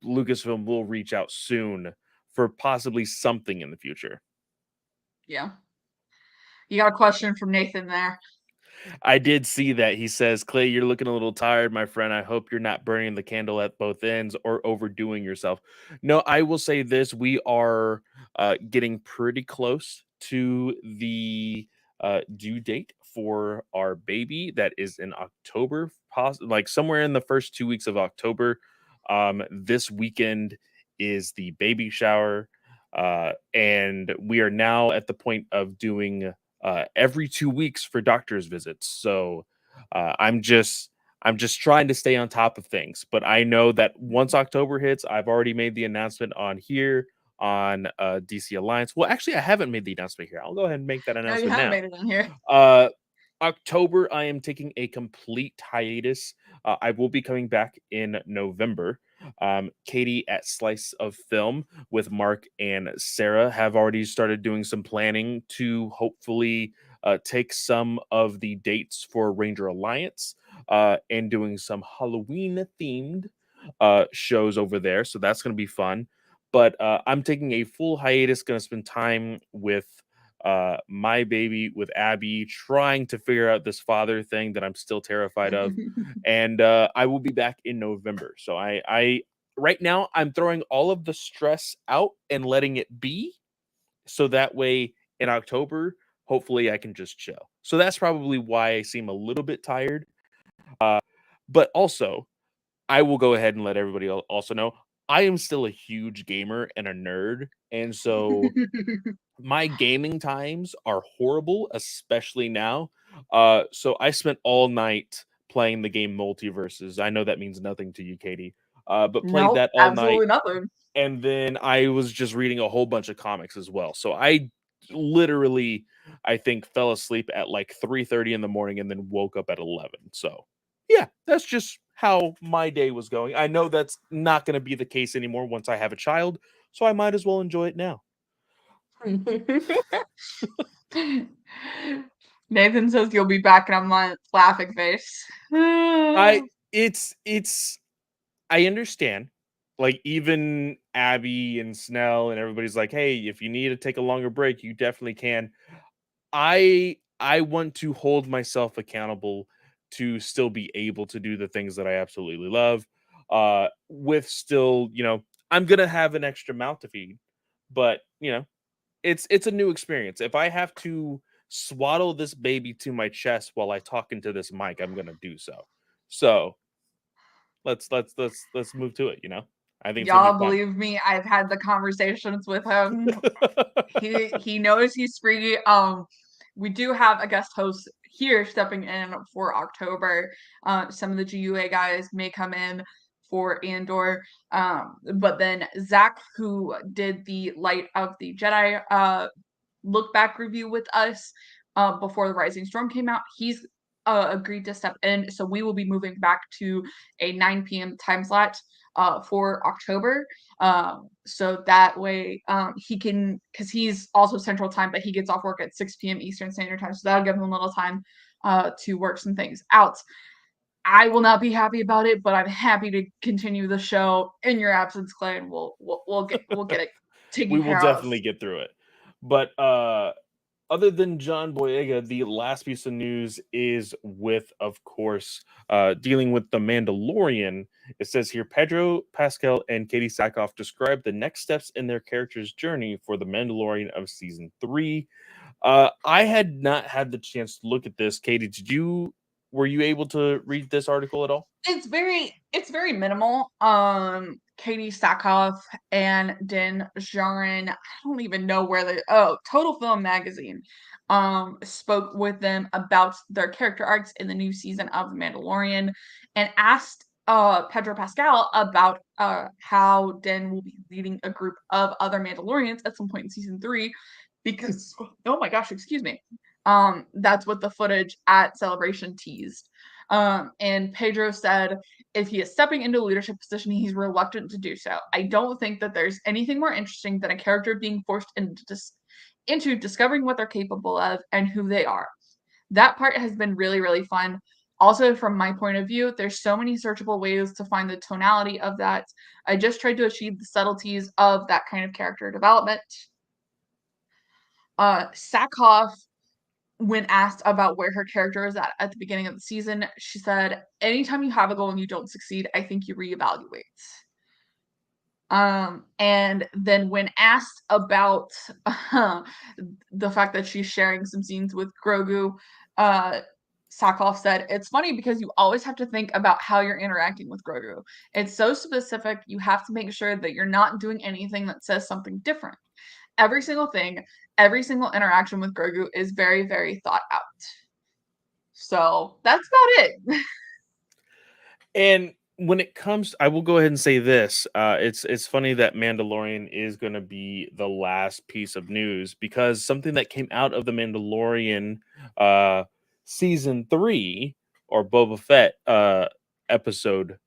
Speaker 1: Lucasfilm will reach out soon for possibly something in the future.
Speaker 2: Yeah. You got a question from Nathan there.
Speaker 1: I did see that. He says, Clay, you're looking a little tired, my friend. I hope you're not burning the candle at both ends or overdoing yourself. No, I will say this. We are getting pretty close to the due date for our baby. That is in October, like somewhere in the first 2 weeks of October. This weekend is the baby shower. And we are now at the point of doing every 2 weeks for doctor's visits. So I'm just trying to stay on top of things. But I know that once October hits, I've already made the announcement on here on DC Alliance. Well, actually, I haven't made the announcement here. I'll go ahead and make that
Speaker 2: No, you
Speaker 1: announcement
Speaker 2: haven't
Speaker 1: now.
Speaker 2: made it in here.
Speaker 1: Uh, October, I am taking a complete hiatus. I will be coming back in November. Katie at Slice of Film with Mark and Sarah have already started doing some planning to hopefully take some of the dates for Ranger Alliance and doing some Halloween themed shows over there. So that's going to be fun. But I'm taking a full hiatus, going to spend time with my baby, with Abby, trying to figure out this father thing that I'm still terrified of. And I will be back in November. So I right now I'm throwing all of the stress out and letting it be. So that way in October, hopefully I can just chill. So that's probably why I seem a little bit tired. But also, I will go ahead and let everybody also know I am still a huge gamer and a nerd. And so my gaming times are horrible, especially now. So I spent all night playing the game Multiverses. I know that means nothing to you, Katie, but played
Speaker 2: Nope,
Speaker 1: that all night.
Speaker 2: absolutely nothing.
Speaker 1: And then I was just reading a whole bunch of comics as well. So I literally, I think, fell asleep at like 3:30 in the morning and then woke up at 11. So yeah, that's just how my day was going. I know that's not going to be the case anymore once I have a child. So I might as well enjoy it now.
Speaker 2: Nathan says you'll be back, and I'm like laughing face.
Speaker 1: I it's I understand. Like even Abby and Snell and everybody's like, "Hey, if you need to take a longer break, you definitely can." I want to hold myself accountable to still be able to do the things that I absolutely love. With still, I'm gonna have an extra mouth to feed, but it's a new experience. If I have to swaddle this baby to my chest while I talk into this mic, I'm gonna do so. So let's move to it. I think it's gonna be
Speaker 2: Y'all
Speaker 1: fun.
Speaker 2: believe me, I've had the conversations with him. He knows he's free. We do have a guest host here stepping in for October. Some of the GUA guys may come in for Andor. But then Zach, who did the Light of the Jedi look back review with us before the Rising Storm came out, he's agreed to step in. So we will be moving back to a 9 p.m. time slot for October. So that way he can, because he's also Central Time, but he gets off work at 6 p.m. Eastern Standard Time. So that'll give him a little time to work some things out. I will not be happy about it, but I'm happy to continue the show in your absence, Clay, and we'll get it
Speaker 1: We
Speaker 2: taken
Speaker 1: will
Speaker 2: care of.
Speaker 1: definitely get through it. But other than John Boyega, the last piece of news is with, of course, dealing with the Mandalorian. It says here Pedro Pascal and Katie Sackhoff describe the next steps in their character's journey for the Mandalorian of season 3. I had not had the chance to look at this. Katie, were you able to read this article at all?
Speaker 2: It's very minimal. Katie Sackhoff and Din Djarin, I don't even know where they Total Film Magazine spoke with them about their character arcs in the new season of The Mandalorian and asked Pedro Pascal about how Din will be leading a group of other Mandalorians at some point in season 3 because oh my gosh, excuse me. That's what the footage at Celebration teased. And Pedro said if he is stepping into a leadership position, he's reluctant to do so. I don't think that there's anything more interesting than a character being forced into discovering what they're capable of and who they are. That part has been really, really fun. Also, from my point of view, there's so many searchable ways to find the tonality of that. I just tried to achieve the subtleties of that kind of character development. Sackhoff, when asked about where her character is at the beginning of the season, she said, anytime you have a goal and you don't succeed, I think you reevaluate. And then when asked about the fact that she's sharing some scenes with Grogu, Sackhoff said, it's funny because you always have to think about how you're interacting with Grogu. It's so specific, you have to make sure that you're not doing anything that says something different. Every single thing, every single interaction with Grogu is very, very thought out. So that's about it.
Speaker 1: And when it comes, I will go ahead and say this. It's funny that Mandalorian is going to be the last piece of news because something that came out of the Mandalorian season 3 or Boba Fett episode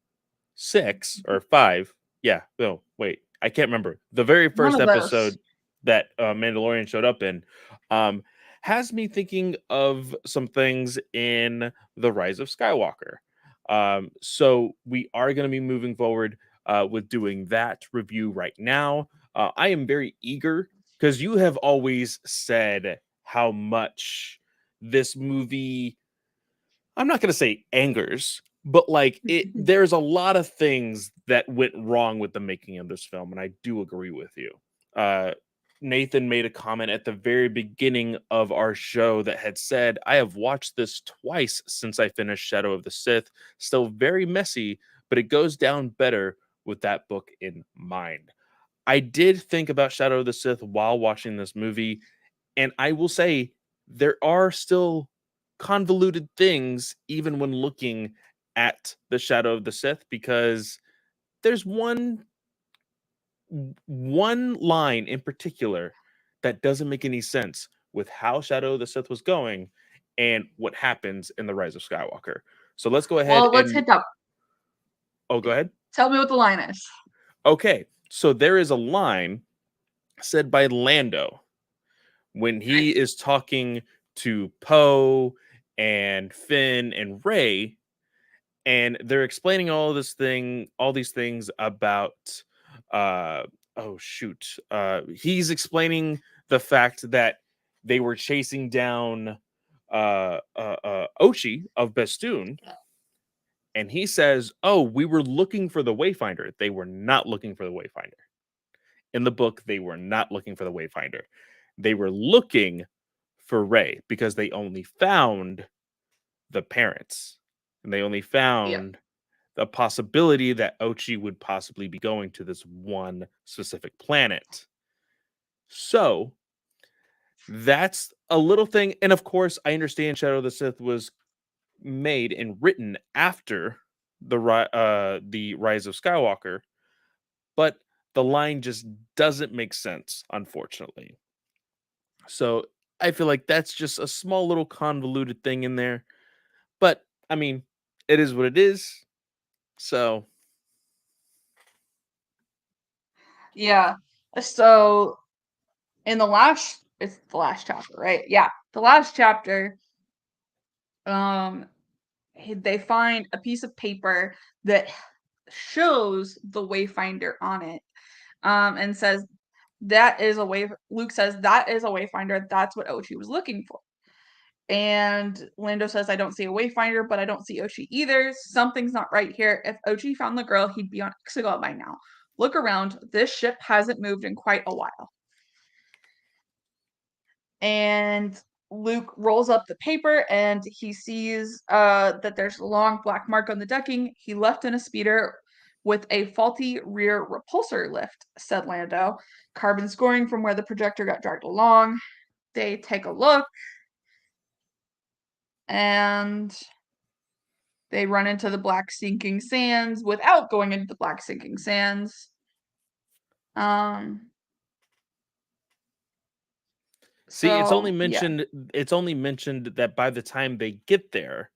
Speaker 1: 6 or 5. Yeah, no, wait, I can't remember. The very
Speaker 2: One
Speaker 1: first
Speaker 2: of those.
Speaker 1: episode that Mandalorian showed up in um, has me thinking of some things in The Rise of Skywalker. So we are going to be moving forward with doing that review right now. I am very eager because you have always said how much this movie, I'm not going to say angers, but like there's a lot of things that went wrong with the making of this film, and I do agree with you. Uh, Nathan made a comment at the very beginning of our show that had said, I have watched this twice since I finished Shadow of the Sith. Still very messy, but it goes down better with that book in mind. I did think about Shadow of the Sith while watching this movie, and I will say there are still convoluted things even when looking at the Shadow of the Sith because there's one line in particular that doesn't make any sense with how Shadow of the Sith was going and what happens in the Rise of Skywalker. So let's go ahead
Speaker 2: Well, let's
Speaker 1: and
Speaker 2: hit that.
Speaker 1: go ahead.
Speaker 2: Tell me what the line is.
Speaker 1: Okay, so there is a line said by Lando when he
Speaker 2: Nice.
Speaker 1: is talking to Poe and Finn and Rey, and they're explaining all these things about uh oh shoot. He's explaining the fact that they were chasing down Ochi of Bestoon, and he says, oh, we were looking for the Wayfinder. They were not looking for the Wayfinder. In the book, they were not looking for the Wayfinder. They were looking for Rey because they only found the parents and they only
Speaker 2: Yeah.
Speaker 1: found the possibility that Ochi would possibly be going to this one specific planet. So that's a little thing. And of course, I understand Shadow of the Sith was made and written after the Rise of Skywalker, but the line just doesn't make sense, unfortunately. So I feel like that's just a small little convoluted thing in there. But I mean, it is what it is. So
Speaker 2: Yeah. So in it's the last chapter, right? Yeah. The last chapter, um, they find a piece of paper that shows the Wayfinder on it. And says that is a way. Luke says that is a Wayfinder. That's what Ochi was looking for. And Lando says, I don't see a Wayfinder, but I don't see Ochi either. Something's not right here. If Ochi found the girl, he'd be on Exegol by now. Look around. This ship hasn't moved in quite a while. And Luke rolls up the paper and he sees that there's a long black mark on the decking. He left in a speeder with a faulty rear repulsor lift, said Lando. Carbon scoring from where the projector got dragged along. They take a look and they run into the black sinking sands without going into the black sinking sands. Um
Speaker 1: see, it's only
Speaker 2: so yeah.
Speaker 1: mentioned it's only mentioned that by the time they get there,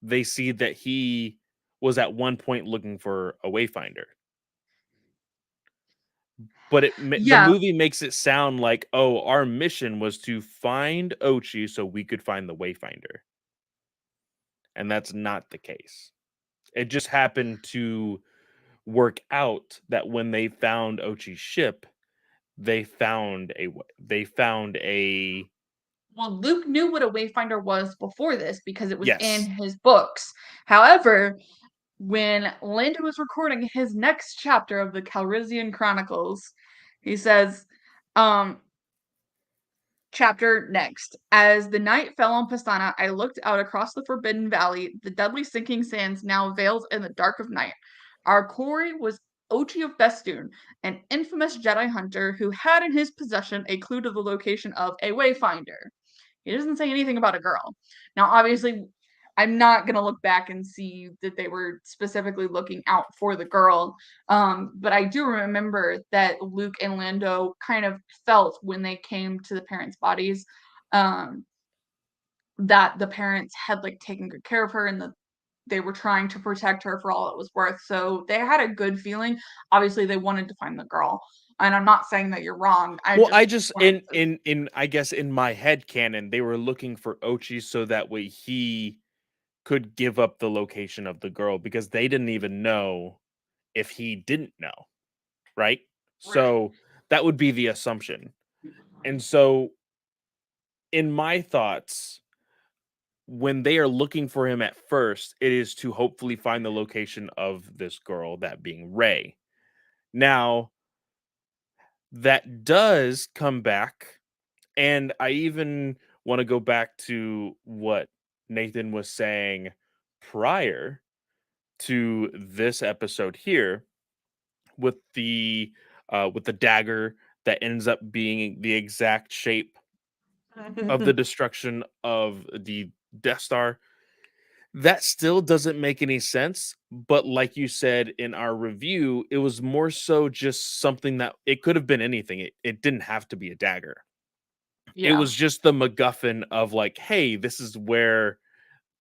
Speaker 1: they see that he was at one point looking for a wayfinder. But the
Speaker 2: Yeah.
Speaker 1: movie makes it sound like, oh, our mission was to find Ochi so we could find the wayfinder. And that's not the case. It just happened to work out that when they found Ochi's ship, they found a
Speaker 2: Well, Luke knew what a Wayfinder was before this because it was in
Speaker 1: yes.
Speaker 2: his books. However, when Lando was recording his next chapter of the Calrissian Chronicles, he says, um, chapter next. As the night fell on Pastana, I looked out across the Forbidden Valley. The deadly sinking sands now veils in the dark of night. Our quarry was Ochi of Bestoon, an infamous Jedi hunter who had in his possession a clue to the location of a Wayfinder. He doesn't say anything about a girl. Now, obviously, I'm not gonna look back and see that they were specifically looking out for the girl. But I do remember that Luke and Lando kind of felt when they came to the parents' bodies, um, that the parents had like taken good care of her and that they were trying to protect her for all it was worth. So they had a good feeling. Obviously, they wanted to find the girl. And I'm not saying that you're wrong. I
Speaker 1: Well,
Speaker 2: just
Speaker 1: I just
Speaker 2: wanted to.
Speaker 1: in I guess in my head canon, they were looking for Ochi so that way he could give up the location of the girl because they didn't even know if he didn't know, right?
Speaker 2: Right.
Speaker 1: So that would be the assumption. And so in my thoughts, when they are looking for him at first, it is to hopefully find the location of this girl, that being Ray. Now, that does come back, and I even want to go back to what Nathan was saying prior to this episode here with the dagger that ends up being the exact shape of the destruction of the Death Star. That still doesn't make any sense, but like you said in our review, it was more so just something that it could have been anything. It didn't have to be a dagger. It
Speaker 2: Yeah.
Speaker 1: was just the MacGuffin of like, hey, this is where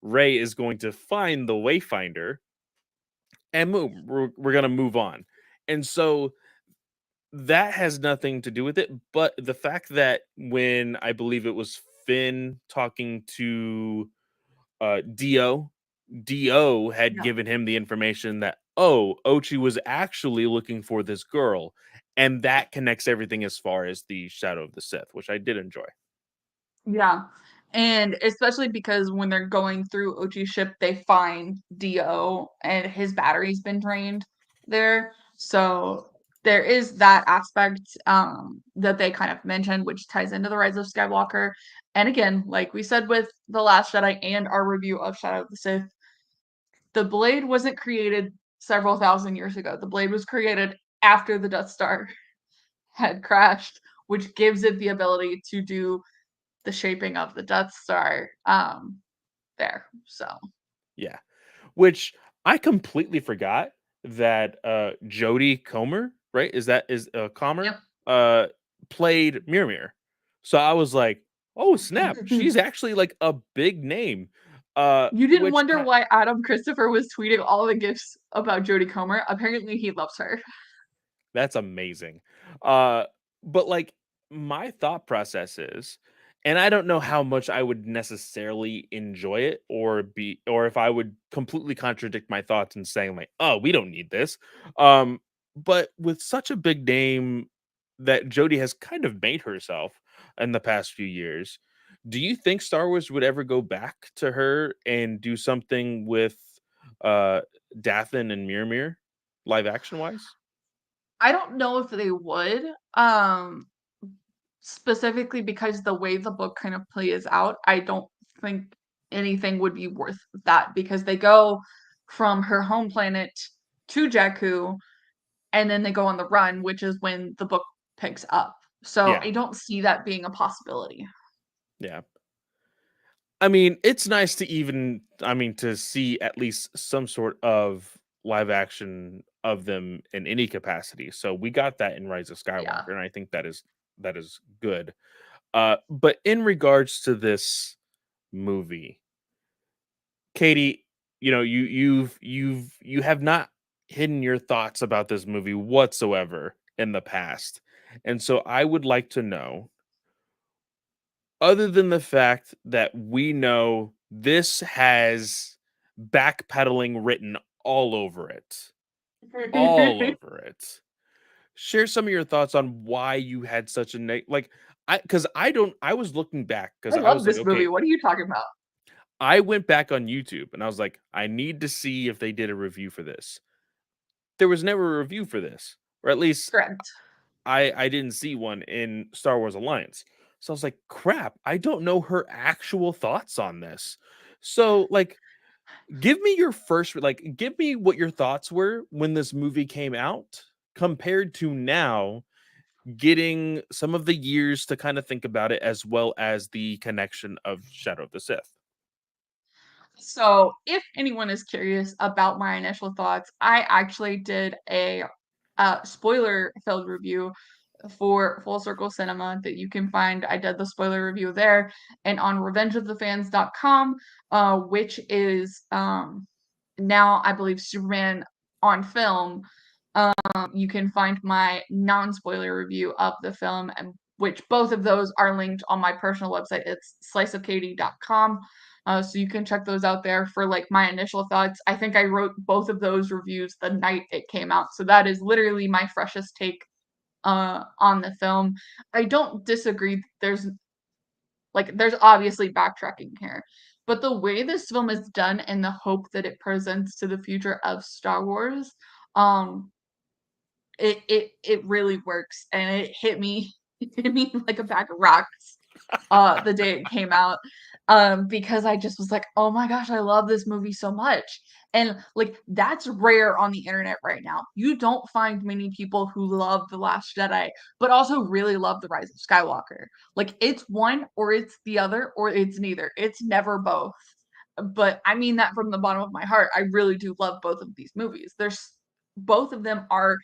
Speaker 1: Ray is going to find the Wayfinder, and move. We're gonna move on. And so that has nothing to do with it. But the fact that when I believe it was Finn talking to Dio, Dio had
Speaker 2: Yeah.
Speaker 1: given him the information that, oh, Ochi was actually looking for this girl. And that connects everything as far as the Shadow of the Sith, which I did enjoy.
Speaker 2: Yeah. And especially because when they're going through Ochi's ship, they find Dio and his battery's been drained there. So there is that aspect that they kind of mentioned, which ties into the Rise of Skywalker. And again, like we said with The Last Jedi and our review of Shadow of the Sith, the blade wasn't created several thousand years ago. The blade was created after the Death Star had crashed, which gives it the ability to do the shaping of the Death Star there. So,
Speaker 1: Yeah. Which I completely forgot that Jodie Comer, right? Is Comer
Speaker 2: yep.
Speaker 1: played Mimir. So I was like, "Oh, snap. She's actually like a big name."
Speaker 2: You didn't
Speaker 1: Which
Speaker 2: wonder why Adam Christopher was tweeting all the gifs about Jodie Comer. Apparently, he loves her.
Speaker 1: That's amazing. Uh, but like my thought process is, and I don't know how much I would necessarily enjoy it or if I would completely contradict my thoughts and saying like, oh, we don't need this. Um, but with such a big name that Jodie has kind of made herself in the past few years, do you think Star Wars would ever go back to her and do something with uh Dathan and Mirmir live action wise?
Speaker 2: I don't know if they would, specifically because the way the book kind of plays out, I don't think anything would be worth that because they go from her home planet to Jakku and then they go on the run, which is when the book picks up. So
Speaker 1: Yeah.
Speaker 2: I don't see that being a possibility.
Speaker 1: Yeah. I mean, it's nice to to see at least some sort of live action of them in any capacity. So we got that in Rise of
Speaker 2: Yeah.
Speaker 1: Skywalker, and I think that is good. But in regards to this movie, Katie, you have not hidden your thoughts about this movie whatsoever in the past. And so I would like to know, other than the fact that we know this has backpedaling written all over it, all over it. Share some of your thoughts on why you had such a like because I was looking back
Speaker 2: I
Speaker 1: because I
Speaker 2: love
Speaker 1: was like,
Speaker 2: this movie.
Speaker 1: okay,
Speaker 2: What are you talking about?
Speaker 1: I went back on YouTube and I was like, I need to see if they did a review for this. There was never a review for this, or at least
Speaker 2: Correct.
Speaker 1: I didn't see one in Star Wars Alliance. So I was like, crap, I don't know her actual thoughts on this. So like give me what your thoughts were when this movie came out compared to now, getting some of the years to kind of think about it as well as the connection of Shadow of the Sith.
Speaker 2: So, if anyone is curious about my initial thoughts, I actually did a spoiler-filled review for Full Circle Cinema that you can find. I did the spoiler review there and on revengeofthefans.com, which is now I believe Superman on film. You can find my non-spoiler review of the film, and which both of those are linked on my personal website. It's sliceofkatie.com. So you can check those out there for like my initial thoughts. I think I wrote both of those reviews the night it came out. So that is literally my freshest take on the film. I don't disagree. There's obviously backtracking here. But the way this film is done and the hope that it presents to the future of Star Wars, um, it really works and it hit me it hit me like a bag of rocks the day it came out because I just was like, "Oh my gosh, I love this movie so much." And like that's rare on the internet right now. You don't find many people who love The Last Jedi but also really love The Rise of Skywalker. Like it's one or it's the other or it's neither. It's never both. But I mean that from the bottom of my heart. I really do love both of these movies. There's both of them are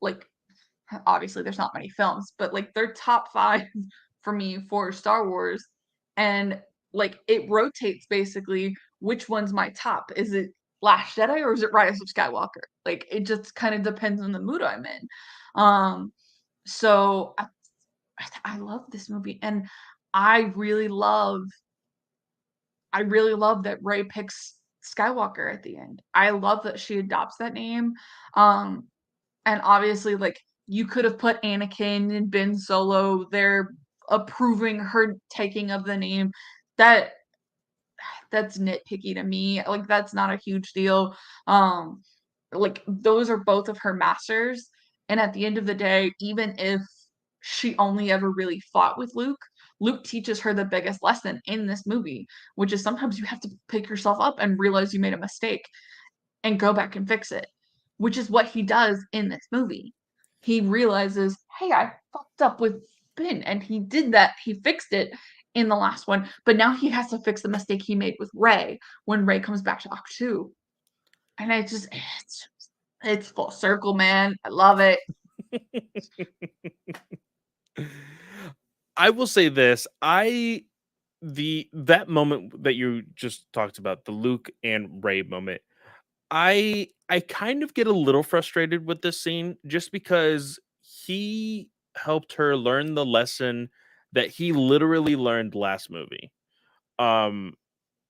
Speaker 2: like obviously there's not many films, but like they're top 5 for me for Star Wars. And like it rotates basically which one's my top. Is it Last Jedi or is it Rise of Skywalker? Like it just kind of depends on the mood I'm in. Um so I love this movie and I really love I really love that Ray picks Skywalker at the end. I love that she adopts that name. Um and obviously, like, you could have put Anakin and Ben Solo there approving her taking of the name. That that's nitpicky to me. Like, that's not a huge deal. Um, like, those are both of her masters. And at the end of the day, even if she only ever really fought with Luke, Luke teaches her the biggest lesson in this movie, which is sometimes you have to pick yourself up and realize you made a mistake and go back and fix it, which is what he does in this movie. He realizes, hey, I fucked up with Finn, and he did that. He fixed it in the last one, but now he has to fix the mistake he made with Rey when Rey comes back to Ahch-To. And it's full circle, man. I love it.
Speaker 1: I will say this. That moment that you just talked about, the Luke and Ray moment, I kind of get a little frustrated with this scene just because he helped her learn the lesson that he literally learned last movie. Um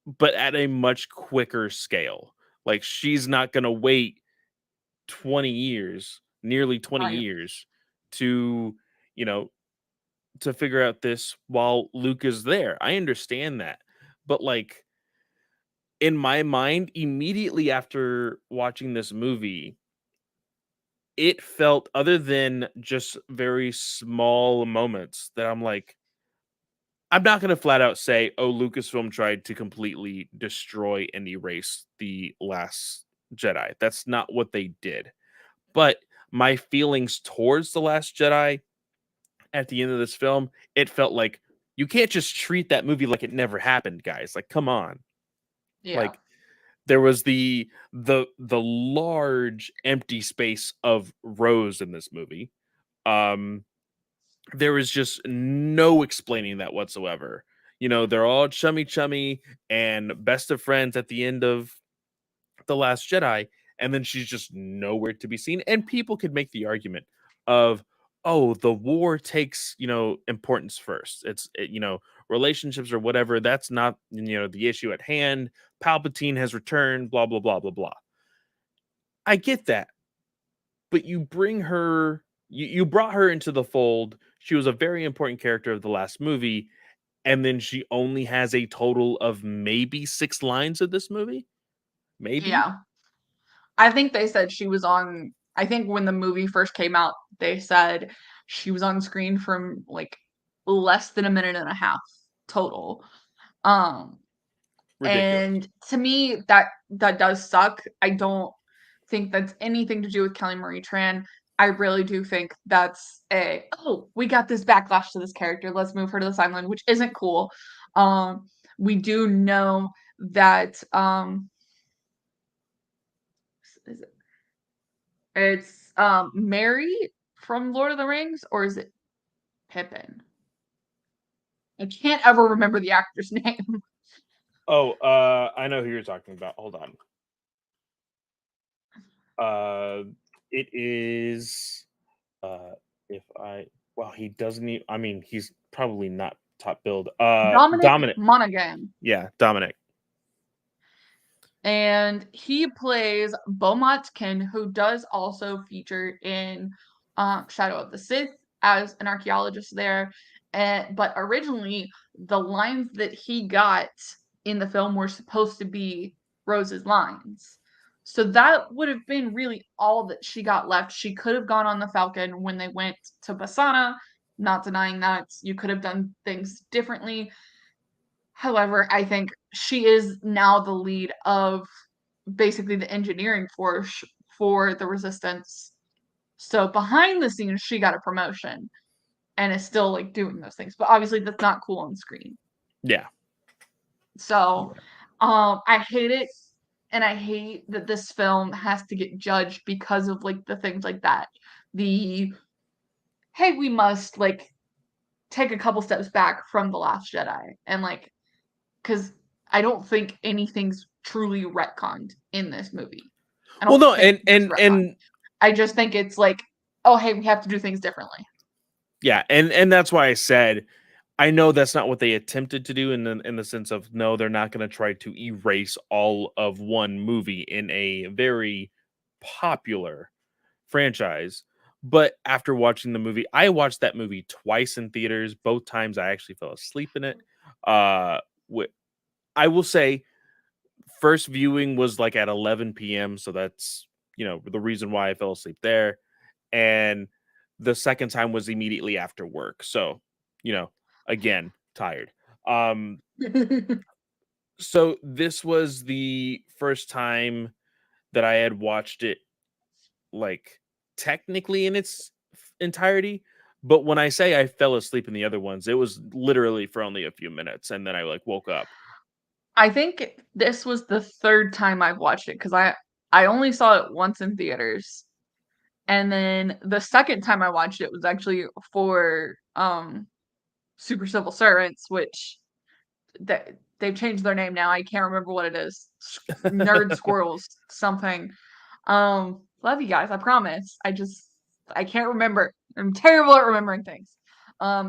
Speaker 1: but at a much quicker scale. Like she's not going to wait 20 years, nearly 20
Speaker 2: Right.
Speaker 1: years to, you know, to figure out this while Luke is there. I understand that. But like in my mind, immediately after watching this movie, it felt other than just very small moments that I'm like, I'm not going to flat out say, oh, Lucasfilm tried to completely destroy and erase the last Jedi. That's not what they did. But my feelings towards the last Jedi at the end of this film, it felt like you can't just treat that movie like it never happened, guys. Like, come on.
Speaker 2: Yeah.
Speaker 1: Like there was the large empty space of Rose in this movie. Um there was just no explaining that whatsoever. You know, they're all chummy and best of friends at the end of The Last Jedi, and then she's just nowhere to be seen. And people could make the argument of, oh, the war takes, importance first. Relationships or whatever, that's not, the issue at hand. Palpatine has returned, blah, blah, blah, blah, blah. I get that. But you brought her into the fold. She was a very important character of the last movie, and then she only has a total of maybe 6 lines of this movie. Maybe.
Speaker 2: Yeah. I think they said she was on I think when the movie first came out, they said she was on screen from like less than a minute and a half total. Um
Speaker 1: Ridiculous.
Speaker 2: and to me that does suck. I don't think that's anything to do with Kelly Marie Tran. I really do think that's we got this backlash to this character. Let's move her to the sideline, which isn't cool. We do know that is it's Mary from Lord of the Rings, or is it Pippin? I can't ever remember the actor's name.
Speaker 1: Oh, I know who you're talking about. Hold on. It is uh if I well, he doesn't even, I mean, he's probably not top build.
Speaker 2: Dominic
Speaker 1: Dominic.
Speaker 2: Monaghan.
Speaker 1: Yeah, Dominic.
Speaker 2: And he plays Beaumontkin, who does also feature in Shadow of the Sith as an archaeologist there. But originally, the lines that he got in the film were supposed to be Rose's lines. So that would have been really all that she got left. She could have gone on the Falcon when they went to Basana, not denying that. You could have done things differently. However, I think she is now the lead of basically the engineering force for the resistance. So behind the scenes, she got a promotion and is still like doing those things. But obviously, that's not cool on screen.
Speaker 1: Yeah.
Speaker 2: So, I hate it, and I hate that this film has to get judged because of like the things like that. The hey, we must like take a couple steps back from the Last Jedi, and like because I don't think anything's truly retconned in this movie. I
Speaker 1: Well,
Speaker 2: don't
Speaker 1: no,
Speaker 2: think
Speaker 1: and
Speaker 2: it's
Speaker 1: and
Speaker 2: retconned.
Speaker 1: and
Speaker 2: I just think it's like, oh hey, we have to do things differently.
Speaker 1: yeah, and that's why I said I know that's not what they attempted to do in the sense of no, they're not going to try to erase all of one movie in a very popular franchise. But after watching the movie, I watched that movie twice in theaters. Both times I actually fell asleep in it. Uh, I will say, first viewing was like at 11 p.m. So that's, the reason why I fell asleep there. And the second time was immediately after work. So, you know, Again, tired. Um, so this was the first time that I had watched it, like, technically in its entirety, but when I say I fell asleep in the other ones, it was literally for only a few minutes, and then I, like, woke up.
Speaker 2: I think this was the 3rd time I've watched it because I only saw it once in theaters, and then the 2nd time I watched it was actually for, Super Civil Servants, which they've changed their name now, I can't remember what it is. Nerd Squirrels something. Love you guys, I promise. I can't remember. I'm terrible at remembering things.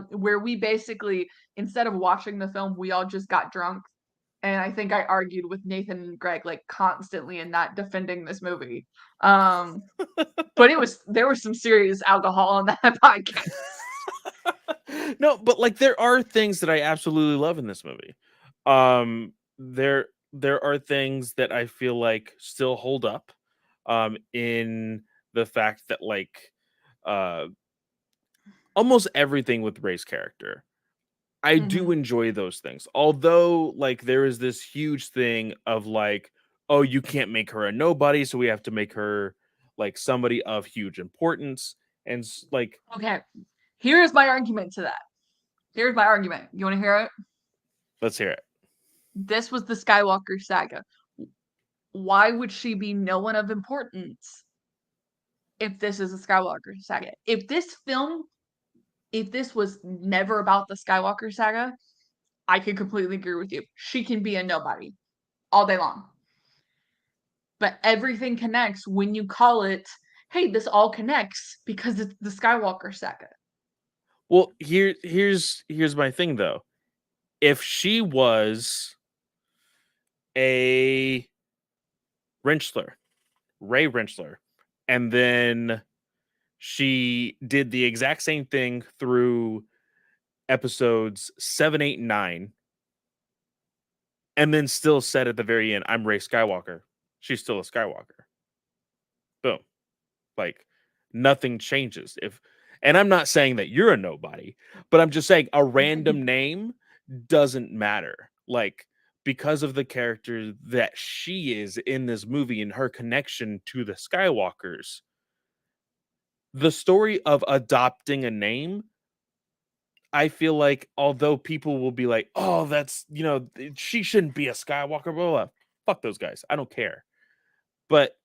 Speaker 2: Where we basically, instead of watching the film, we all just got drunk. And I think I argued with Nathan and Greg like constantly and not defending this movie. Um, but there was some serious alcohol on that podcast.
Speaker 1: No, but, like, there are things that I absolutely love in this movie. There are things that I feel like still hold up, in the fact that, like, uh, almost everything with Ray's character, I do
Speaker 2: Mhm.
Speaker 1: enjoy those things. Although, like, there is this huge thing of, like, "Oh, you can't make her a nobody, so we have to make her, like, somebody of huge importance," and like,
Speaker 2: Okay, here's my argument to that. Here's my argument. You want to hear it?
Speaker 1: let's hear it.
Speaker 2: This was the Skywalker saga. Why would she be no one of importance if this is a Skywalker saga? If this was never about the Skywalker saga, I could completely agree with you. She can be a nobody all day long. But everything connects when you call it, hey, this all connects because it's the Skywalker saga.
Speaker 1: Well, here's my thing though. If she was a Wrenchler, Ray Wrenchler, and then she did the exact same thing through episodes 7, 8, and 9, and then still said at the very end, "I'm Ray Skywalker." She's still a Skywalker. Boom. Like, nothing changes. If and I'm not saying that you're a nobody, but I'm just saying a random name doesn't matter. Like, because of the character that she is in this movie and her connection to the Skywalkers, the story of adopting a name, I feel like although people will be like, "Oh, that's, she shouldn't be a Skywalker, blah, blah, blah." Fuck those guys. I don't care. But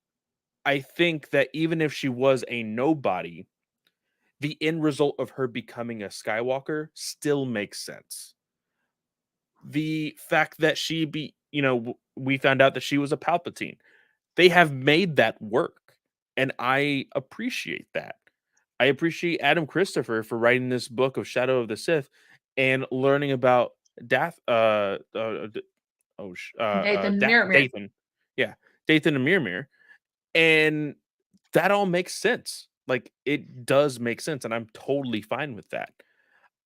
Speaker 1: I think that even if she was a nobody, the end result of her becoming a Skywalker still makes sense. The fact that we found out that she was a Palpatine. They have made that work, and I appreciate that. I appreciate Adam Christopher for writing this book of Shadow of the Sith and learning about Dath
Speaker 2: Nathan Mirror.
Speaker 1: Dathan. Yeah, Dathan and Mirror. And that all makes sense. Like, it does make sense, and I'm totally fine with that.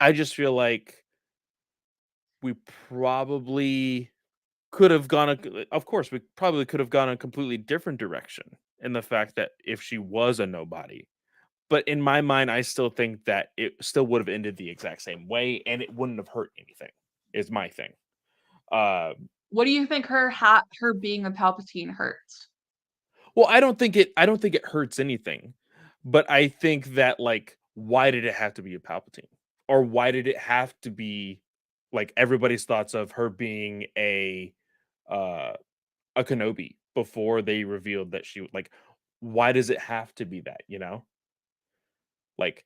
Speaker 1: I just feel like we probably could have gone of course, we probably could have gone a completely different direction in the fact that if she was a nobody. But in my mind, I still think that it still would have ended the exact same way, and it wouldn't have hurt anything, is my thing. Uh,
Speaker 2: What do you think her being a Palpatine hurts?
Speaker 1: well, I don't think it hurts anything, but I think that, like, why did it have to be a Palpatine? Or why did it have to be, like, everybody's thoughts of her being uh a Kenobi before they revealed that like, why does it have to be that, you know? Like,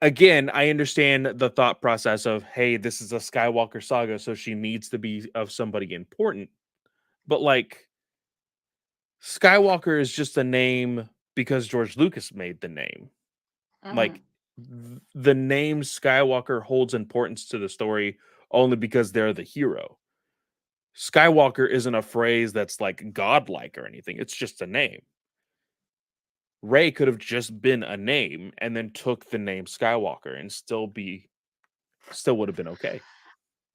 Speaker 1: again, I understand the thought process of, hey, this is a Skywalker saga, so she needs to be of somebody important. But, like, Skywalker is just a name because George Lucas made the name. Like,
Speaker 2: Mhm.
Speaker 1: the name Skywalker holds importance to the story only because they're the hero. Skywalker isn't a phrase that's like godlike or anything. It's just a name. Ray could have just been a name and then took the name Skywalker and still would have been okay.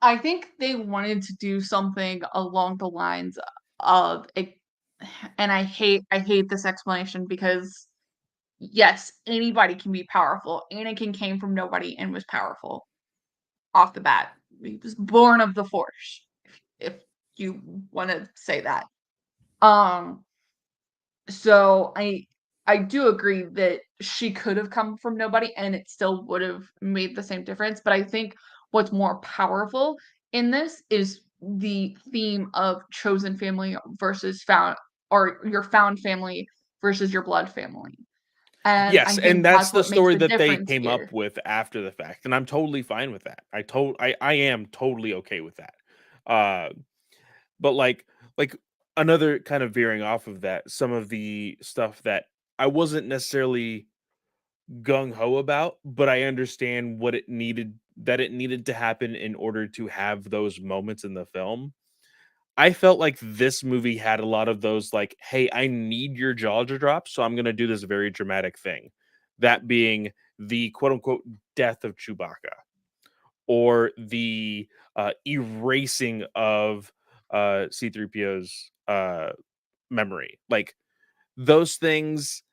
Speaker 2: I think they wanted to do something along the lines of it, and I hate this explanation because yes, anybody can be powerful. Anakin came from nobody and was powerful. off the bat. He was born of the Force, if you want to say that. Um, so I do agree that she could have come from nobody and it still would have made the same difference. But I think what's more powerful in this is the theme of chosen family versus found, or your found family versus your blood family. And
Speaker 1: Yes,
Speaker 2: I
Speaker 1: and
Speaker 2: think
Speaker 1: that's
Speaker 2: that's
Speaker 1: the
Speaker 2: what makes
Speaker 1: story
Speaker 2: the
Speaker 1: that they
Speaker 2: difference
Speaker 1: came up
Speaker 2: here.
Speaker 1: with after the fact, and I'm totally fine with that. I am totally okay with that. Uh, but like another kind of veering off of that, some of the stuff that I wasn't necessarily gung ho about, but I understand what it needed to happen in order to have those moments in the film. I felt like this movie had a lot of those, like, hey, I need your jaw to drop, so I'm gonna do this very dramatic thing. That being the quote unquote death of Chewbacca, or the erasing of C3PO's memory. Like, those things,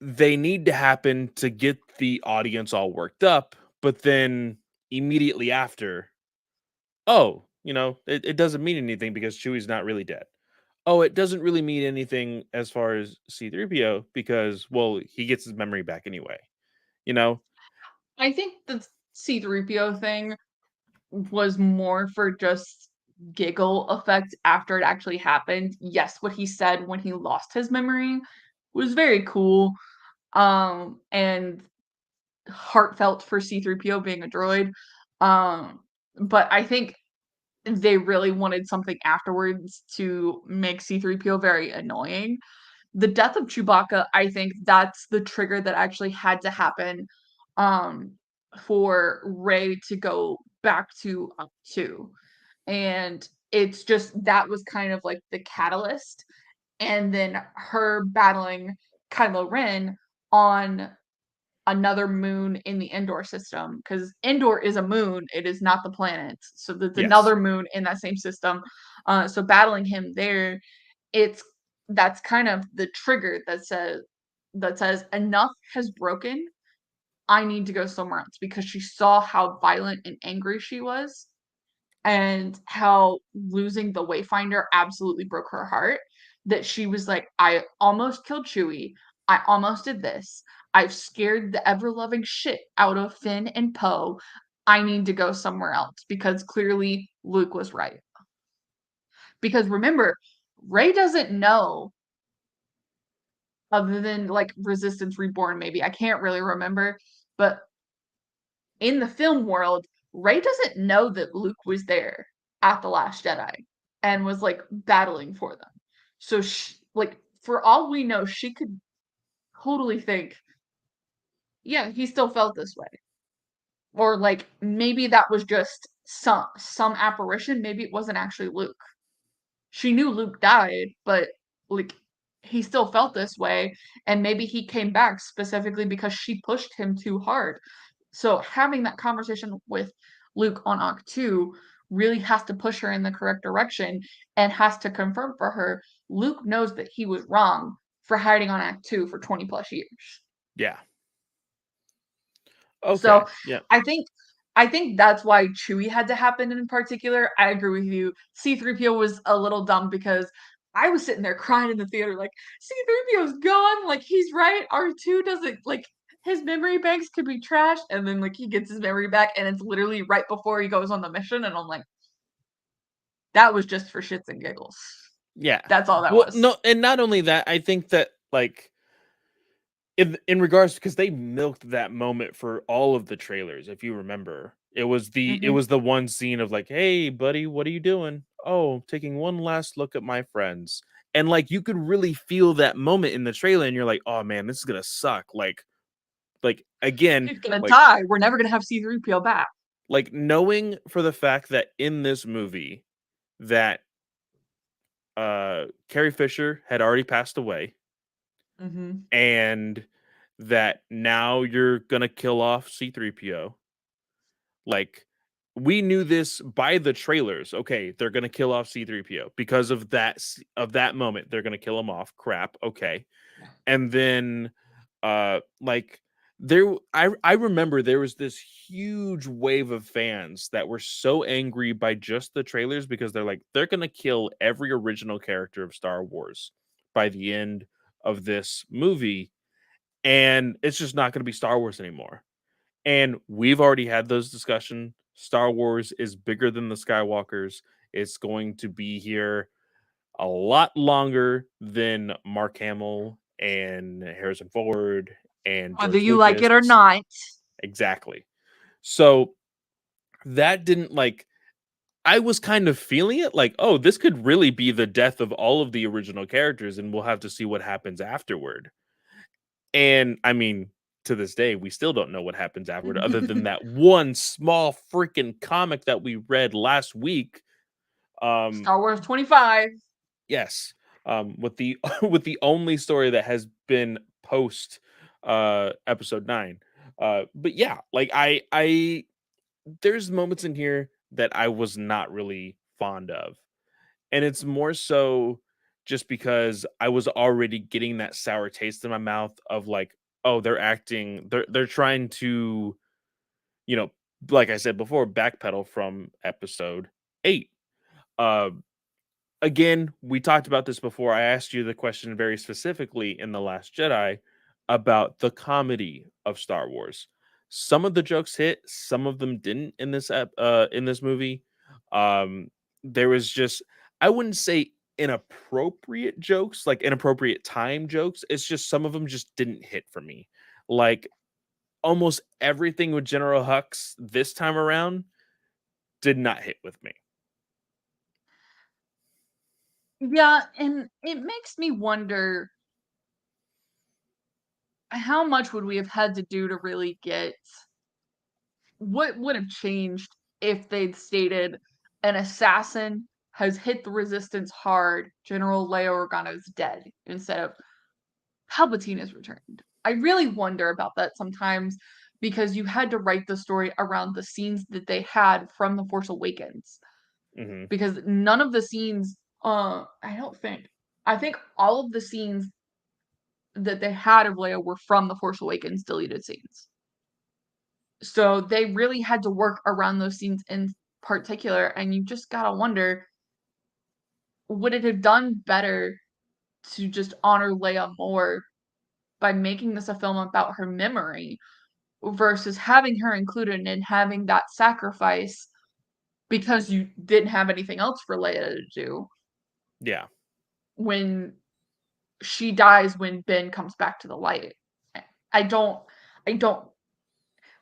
Speaker 1: they need to happen to get the audience all worked up, but then immediately after, oh, it doesn't mean anything because Chewie's not really dead. Oh, it doesn't really mean anything as far as C3PO because, well, he gets his memory back anyway, you know?
Speaker 2: I think the C3PO thing was more for just giggle effect after it actually happened. Yes, what he said when he lost his memory was very cool. And heartfelt for C3PO being a droid. Um, but I think they really wanted something afterwards to make C3PO very annoying. The death of Chewbacca, I think that's the trigger that actually had to happen um for Rey to go back to up 2. And it's just that was kind of like the catalyst. And then her battling Kylo Ren on another moon in the Endor system, because Endor is a moon, it is not the planet. So there's
Speaker 1: Yes.
Speaker 2: another moon in that same system. So battling him there, it's that's kind of the trigger that says enough has broken. I need to go somewhere else, because she saw how violent and angry she was and how losing the Wayfinder absolutely broke her heart, that she was like, I almost killed Chewie. I almost did this. I've scared the ever loving shit out of Finn and Poe. I need to go somewhere else, because clearly Luke was right. Because remember, Rey doesn't know, other than like Resistance Reborn, maybe. I can't really remember. But in the film world, Rey doesn't know that Luke was there at the Last Jedi and was like battling for them. So, like, for all we know, she could totally think, yeah, he still felt this way, or like maybe that was just some apparition. Maybe it wasn't actually Luke. She knew Luke died, but like he still felt this way, and maybe he came back specifically because she pushed him too hard. So having that conversation with Luke on Act 2 really has to push her in the correct direction, and has to confirm for her Luke knows that he was wrong for hiding on Act 2 for 20 plus years.
Speaker 1: Yeah.
Speaker 2: So
Speaker 1: Okay. Yeah.
Speaker 2: I think that's why Chewie had to happen in particular. I agree with you. C3PO was a little dumb, because I was sitting there crying in the theater like, C3PO's gone, like he's right. R2 doesn't, like, his memory banks could be trashed, and then like he gets his memory back and it's literally right before he goes on the mission, and I'm like, that was just for shits and giggles.
Speaker 1: Yeah.
Speaker 2: That's all that
Speaker 1: Well,
Speaker 2: was.
Speaker 1: no, and not only that, I think that, like, in regards, because they milked that moment for all of the trailers, if you remember. It
Speaker 2: Hmm.
Speaker 1: was the one scene of like, "Hey, buddy, what are you doing?" "Oh, taking one last look at my friends." And like you could really feel that moment in the trailer, and you're like, "Oh man, this is gonna suck." Like again,
Speaker 2: He's gonna
Speaker 1: like
Speaker 2: die. We're never gonna have C3PO back.
Speaker 1: knowing for the fact that in this movie that Carrie Fisher had already passed away,
Speaker 2: Hmm.
Speaker 1: and that now you're gonna kill off C3PO. Like, we knew this by the trailers. Okay, they're gonna kill off C3PO because of that moment. They're gonna kill him off. Crap. Okay, and then, like I remember there was this huge wave of fans that were so angry by just the trailers because they're like they're going to kill every original character of Star Wars by the end of this movie, and it's just not going to be Star Wars anymore. And we've already had those discussions. Star Wars is bigger than the Skywalkers. It's going to be here a lot longer than Mark Hamill and Harrison Ford and
Speaker 2: Whether
Speaker 1: George
Speaker 2: you like
Speaker 1: Lucas.
Speaker 2: it or not.
Speaker 1: Exactly. So that didn't like I was kind of feeling it like, oh, this could really be the death of all of the original characters, and we'll have to see what happens afterward. And I mean, to this day, we still don't know what happens afterward, other than that one small freaking comic that we read last week.
Speaker 2: Star Wars 25.
Speaker 1: Yes, with the with the only story that has been post episode 9. But yeah, like I there's moments in here that I was not really fond of. And it's more so just because I was already getting that sour taste in my mouth of like, oh, they're trying to, you know, like I said before, backpedal from episode 8. Uh Again, we talked about this before. I asked you the question very specifically in The Last Jedi about the comedy of Star Wars. Some of the jokes hit, some of them didn't in in this movie. Um, there was just I wouldn't say inappropriate jokes, like inappropriate time jokes. It's just some of them just didn't hit for me. Like almost everything with General Hux this time around did not hit with me.
Speaker 2: Yeah, and it makes me wonder how much would we have had to do to really get what would have changed if they'd stated an assassin has hit the resistance hard, General Leia Organa is dead, instead of Palpatine is returned. I really wonder about that sometimes because you had to write the story around the scenes that they had from The Force Awakens.
Speaker 1: Hmm.
Speaker 2: Because none of the scenes, I don't think, I think all of the scenes that they had of Leia were from The Force Awakens deleted scenes. So they really had to work around those scenes in particular, and you just gotta wonder, would it have done better to just honor Leia more by making this a film about her memory versus having her included and having that sacrifice because you didn't have anything else for Leia to do
Speaker 1: Yeah.
Speaker 2: when she dies when Ben comes back to the light. I don't I don't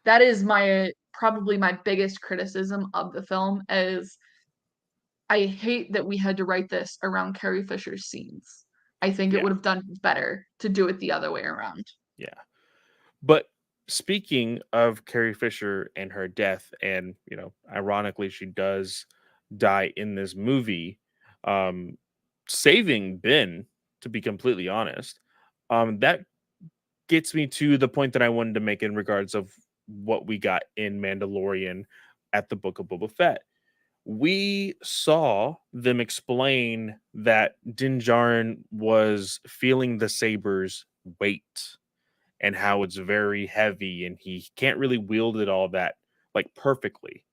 Speaker 2: that is my probably my biggest criticism of the film is I hate that we had to write this around Carrie Fisher's scenes. I think it
Speaker 1: Yeah.
Speaker 2: would have done better to do it the other way around.
Speaker 1: Yeah. But speaking of Carrie Fisher and her death, and ironically, she does die in this movie, um, saving Ben. To be completely honest, that gets me to the point that I wanted to make in regards of what we got in Mandalorian at the Book of Boba Fett. We saw them explain that Din Djarin was feeling the saber's weight and how it's very heavy and he can't really wield it all that like perfectly.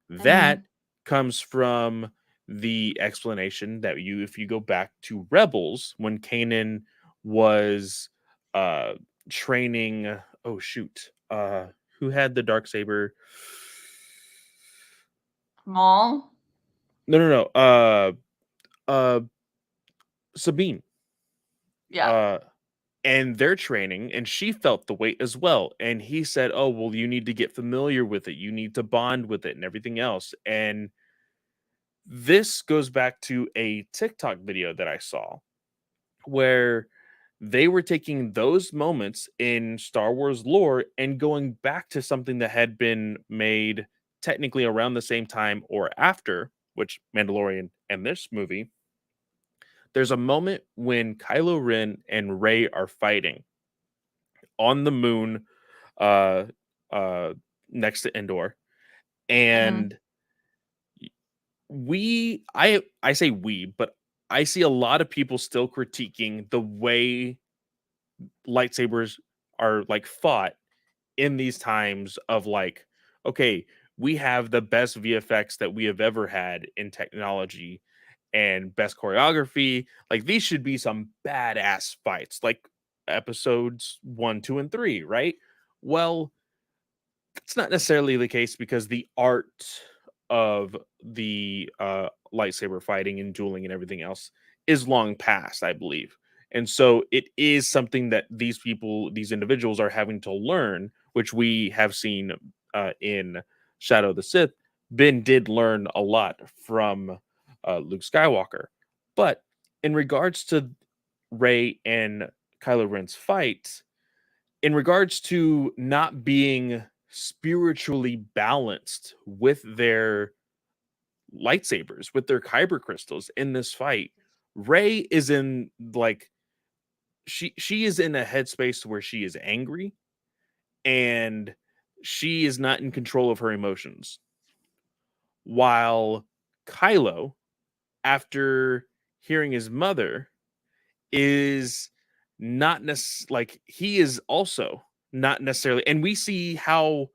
Speaker 1: That
Speaker 2: Mhm.
Speaker 1: comes from the explanation that if you go back to Rebels when Kanan was uh training oh shoot who had the dark saber.
Speaker 2: Small?
Speaker 1: No, uh Sabine,
Speaker 2: Yeah.
Speaker 1: uh and they're training and she felt the weight as well, and he said, oh well, you need to get familiar with it, you need to bond with it and everything else. And this goes back to a TikTok video that I saw where they were taking those moments in Star Wars lore and going back to something that had been made technically around the same time or after, which Mandalorian and this movie. There's a moment when Kylo Ren and Rey are fighting on the moon, uh, uh, next to Endor,
Speaker 2: Mhm.
Speaker 1: and I say we, but I see a lot of people still critiquing the way lightsabers are like fought in these times of like, okay, we have the best VFX that we have ever had in technology and best choreography. Like these should be some badass fights, like episodes 1, 2, and 3, right? Well, it's not necessarily the case because the art of the lightsaber fighting and dueling and everything else is long past, I believe. And so it is something that these people, these individuals are having to learn, which we have seen in Shadow of the Sith. Ben did learn a lot from Luke Skywalker. But in regards to Rey and Kylo Ren's fight, in regards to not being spiritually balanced with their lightsabers, with their kyber crystals in this fight, Rey is in like she is in a headspace where she is angry and she is not in control of her emotions. While Kylo, after hearing his mother, is not like he is also not necessarily, and we see how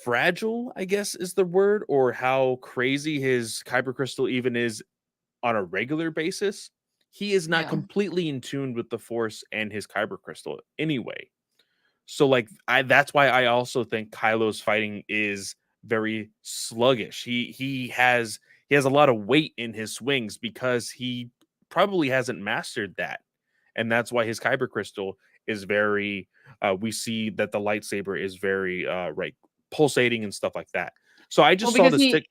Speaker 1: fragile, I guess is the word, or how crazy his kyber crystal even is on a regular basis. He is not
Speaker 2: Yeah.
Speaker 1: completely in tune with the force and his kyber crystal anyway. So like I that's why I also think Kylo's fighting is very sluggish. He has a lot of weight in his swings because he probably hasn't mastered that. And that's why his kyber crystal is very we see that the lightsaber is very right pulsating and stuff like that. So I
Speaker 2: Well,
Speaker 1: just saw this tick.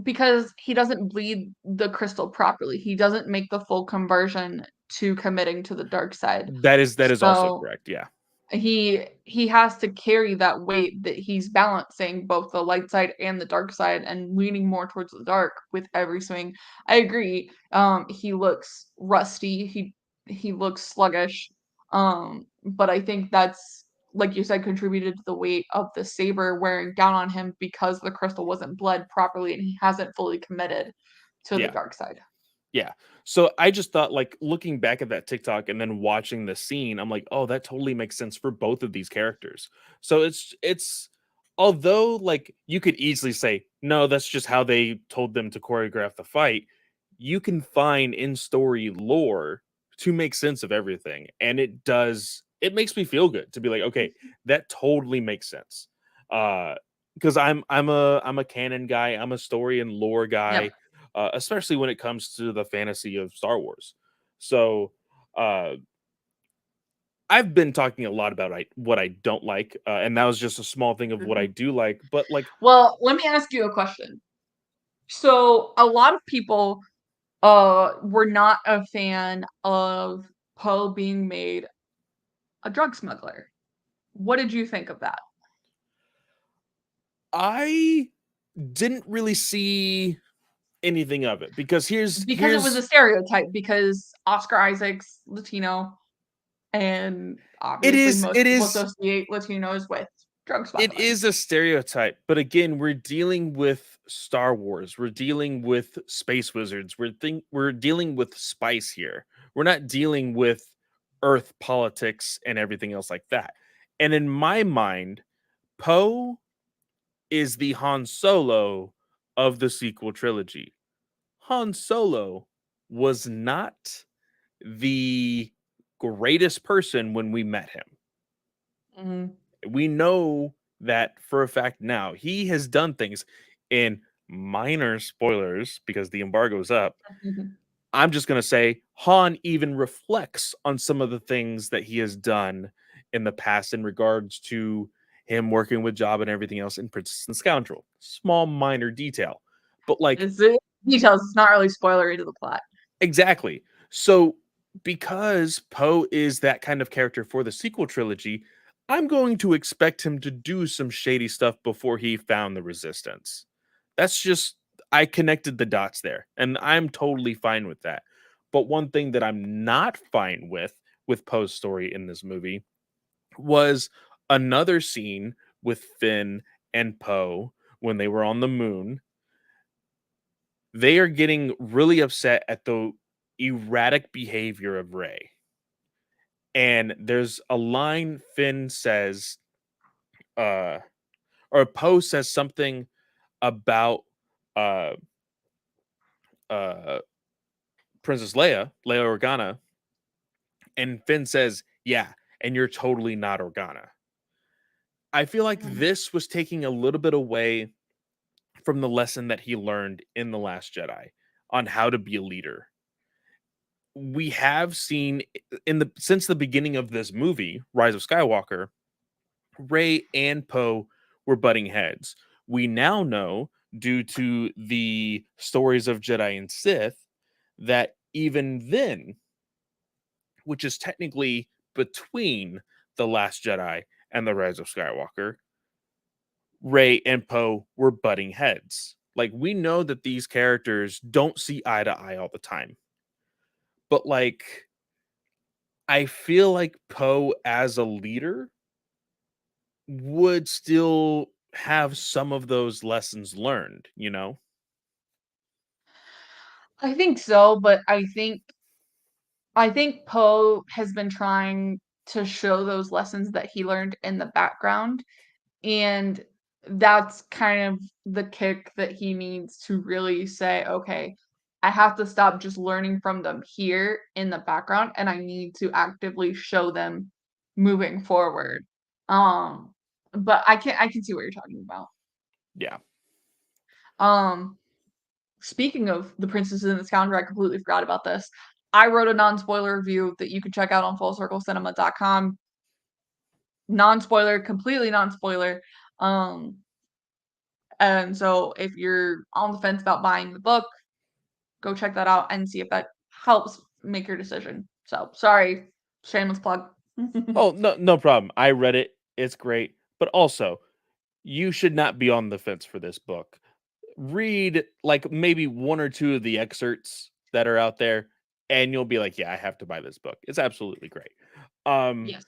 Speaker 2: because he doesn't bleed the crystal properly. He doesn't make the full conversion to committing to the dark side.
Speaker 1: That is also
Speaker 2: So
Speaker 1: correct. Yeah.
Speaker 2: he has to carry that weight that he's balancing both the light side and the dark side and leaning more towards the dark with every swing. I agree. He looks rusty. He looks sluggish. But I think that's like you said contributed to the weight of the saber wearing down on him because the crystal wasn't bled properly and he hasn't fully committed to the
Speaker 1: Yeah.
Speaker 2: dark side.
Speaker 1: Yeah. So I just thought, like, looking back at that TikTok and then watching the scene, I'm like, oh, that totally makes sense for both of these characters. So it's although like you could easily say, no, that's just how they told them to choreograph the fight, you can find in story lore to make sense of everything. And it makes me feel good to be like, okay, that totally makes sense. Because I'm a canon guy, I'm a story and lore
Speaker 2: Yep.
Speaker 1: guy, especially when it comes to the fantasy of Star Wars. So uh, I've been talking a lot about what I don't like, and that was just a small thing of what I
Speaker 2: Mhm.
Speaker 1: do like. But like,
Speaker 2: Well, let me ask you a question. So a lot of people were not a fan of Poe being made a drug smuggler. What did you think of that?
Speaker 1: I didn't really see anything of it because here's
Speaker 2: Because it was a
Speaker 1: here's
Speaker 2: stereotype, because Oscar Isaac's Latino, and
Speaker 1: it
Speaker 2: obviously
Speaker 1: is
Speaker 2: most
Speaker 1: it
Speaker 2: people
Speaker 1: is
Speaker 2: associate Latinos with drug
Speaker 1: it
Speaker 2: smuggling.
Speaker 1: is a stereotype, but again, we're dealing with Star Wars. We're dealing with space wizards. We're dealing with spice here. We're not dealing with Earth politics and everything else like that. And in my mind, Poe is the Han Solo of the sequel trilogy. Han Solo was not the greatest person when we met him.
Speaker 2: Mhm.
Speaker 1: We know that for a fact now. He has done things in minor spoilers because the embargo's up. I'm just going to say Han even reflects on some of the things that he has done in the past in regards to him working with Job and everything else in Princess and Scoundrel. Small minor detail. But like
Speaker 2: It's details, it's not really spoilery to the plot.
Speaker 1: exactly. So, because Poe is that kind of character for the sequel trilogy, I'm going to expect him to do some shady stuff before he found the resistance. That's just, I connected the dots there, and I'm totally fine with that. But one thing that I'm not fine with Poe's story in this movie was another scene with Finn and Poe when they were on the moon. They are getting really upset at the erratic behavior of Ray. and there's a line Finn says, uh, or Poe says something about uh, uh, Princess Leia Organa, and Finn says, "Yeah, and you're totally not Organa." I feel like
Speaker 2: Mm.
Speaker 1: this was taking a little bit away from the lesson that he learned in The Last Jedi on how to be a leader. We have seen in the since the beginning of this movie, Rise of Skywalker, Rey and Poe were butting heads. We now know, due to the stories of Jedi and Sith, that even then, which is technically between The Last Jedi and The Rise of Skywalker, Rey and Poe were butting heads. Like, we know that these characters don't see eye to eye all the time. But like, I feel like Poe as a leader would still have some of those lessons learned, you know?
Speaker 2: I think so, but I think Poe has been trying to show those lessons that he learned in the background, and that's kind of the kick that he needs to really say, "Okay, I have to stop just learning from them here in the background, and I need to actively show them moving forward." Um, but I can see what you're talking about.
Speaker 1: Yeah.
Speaker 2: Um, Speaking of The Princess and the Scoundrel, I completely forgot about this. I wrote a non-spoiler review that you can check out on fullcirclecinema.com. Non-spoiler, completely non-spoiler. Um, and so if you're on the fence about buying the book, go check that out and see if that helps make your decision. So sorry, shameless plug.
Speaker 1: Oh, no problem. I read it. It's great. But also, you should not be on the fence for this book. Read like maybe one or two of the excerpts that are out there, and you'll be like, "Yeah, I have to buy this book." It's absolutely great. Um,
Speaker 2: Yes.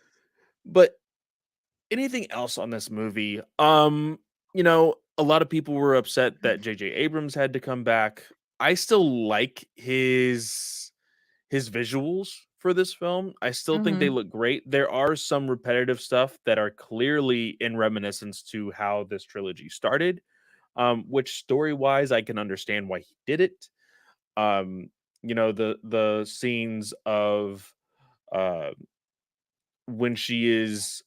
Speaker 1: but anything else on this movie? A lot of people were upset that J.J. Abrams had to come back. I still like his visuals for this film. I still think they
Speaker 2: Mhm.
Speaker 1: look great. There are some repetitive stuff that are clearly in reminiscence to how this trilogy started, which story wise I can understand why he did it. Um, the scenes of uh, when she is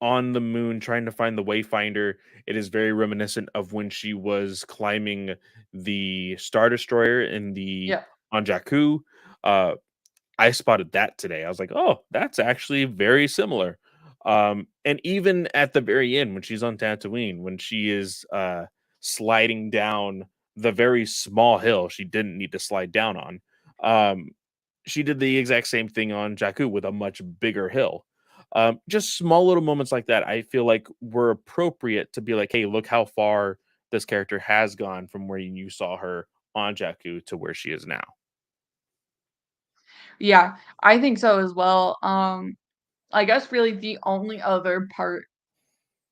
Speaker 1: on the moon trying to find the Wayfinder, it is very reminiscent of when she was climbing the Star Destroyer in the
Speaker 2: Yep.
Speaker 1: on Jakku. Uh, I spotted that today. I was like, "Oh, that's actually very similar." And even at the very end, when she's on Tatooine, when she is sliding down the very small hill she didn't need to slide down on, um, she did the exact same thing on Jakku with a much bigger hill. Just small little moments like that, I feel like were appropriate to be like, "Hey, look how far this character has gone from where you saw her on Jakku to where she is now."
Speaker 2: Yeah, I think so as well. I guess really the only other part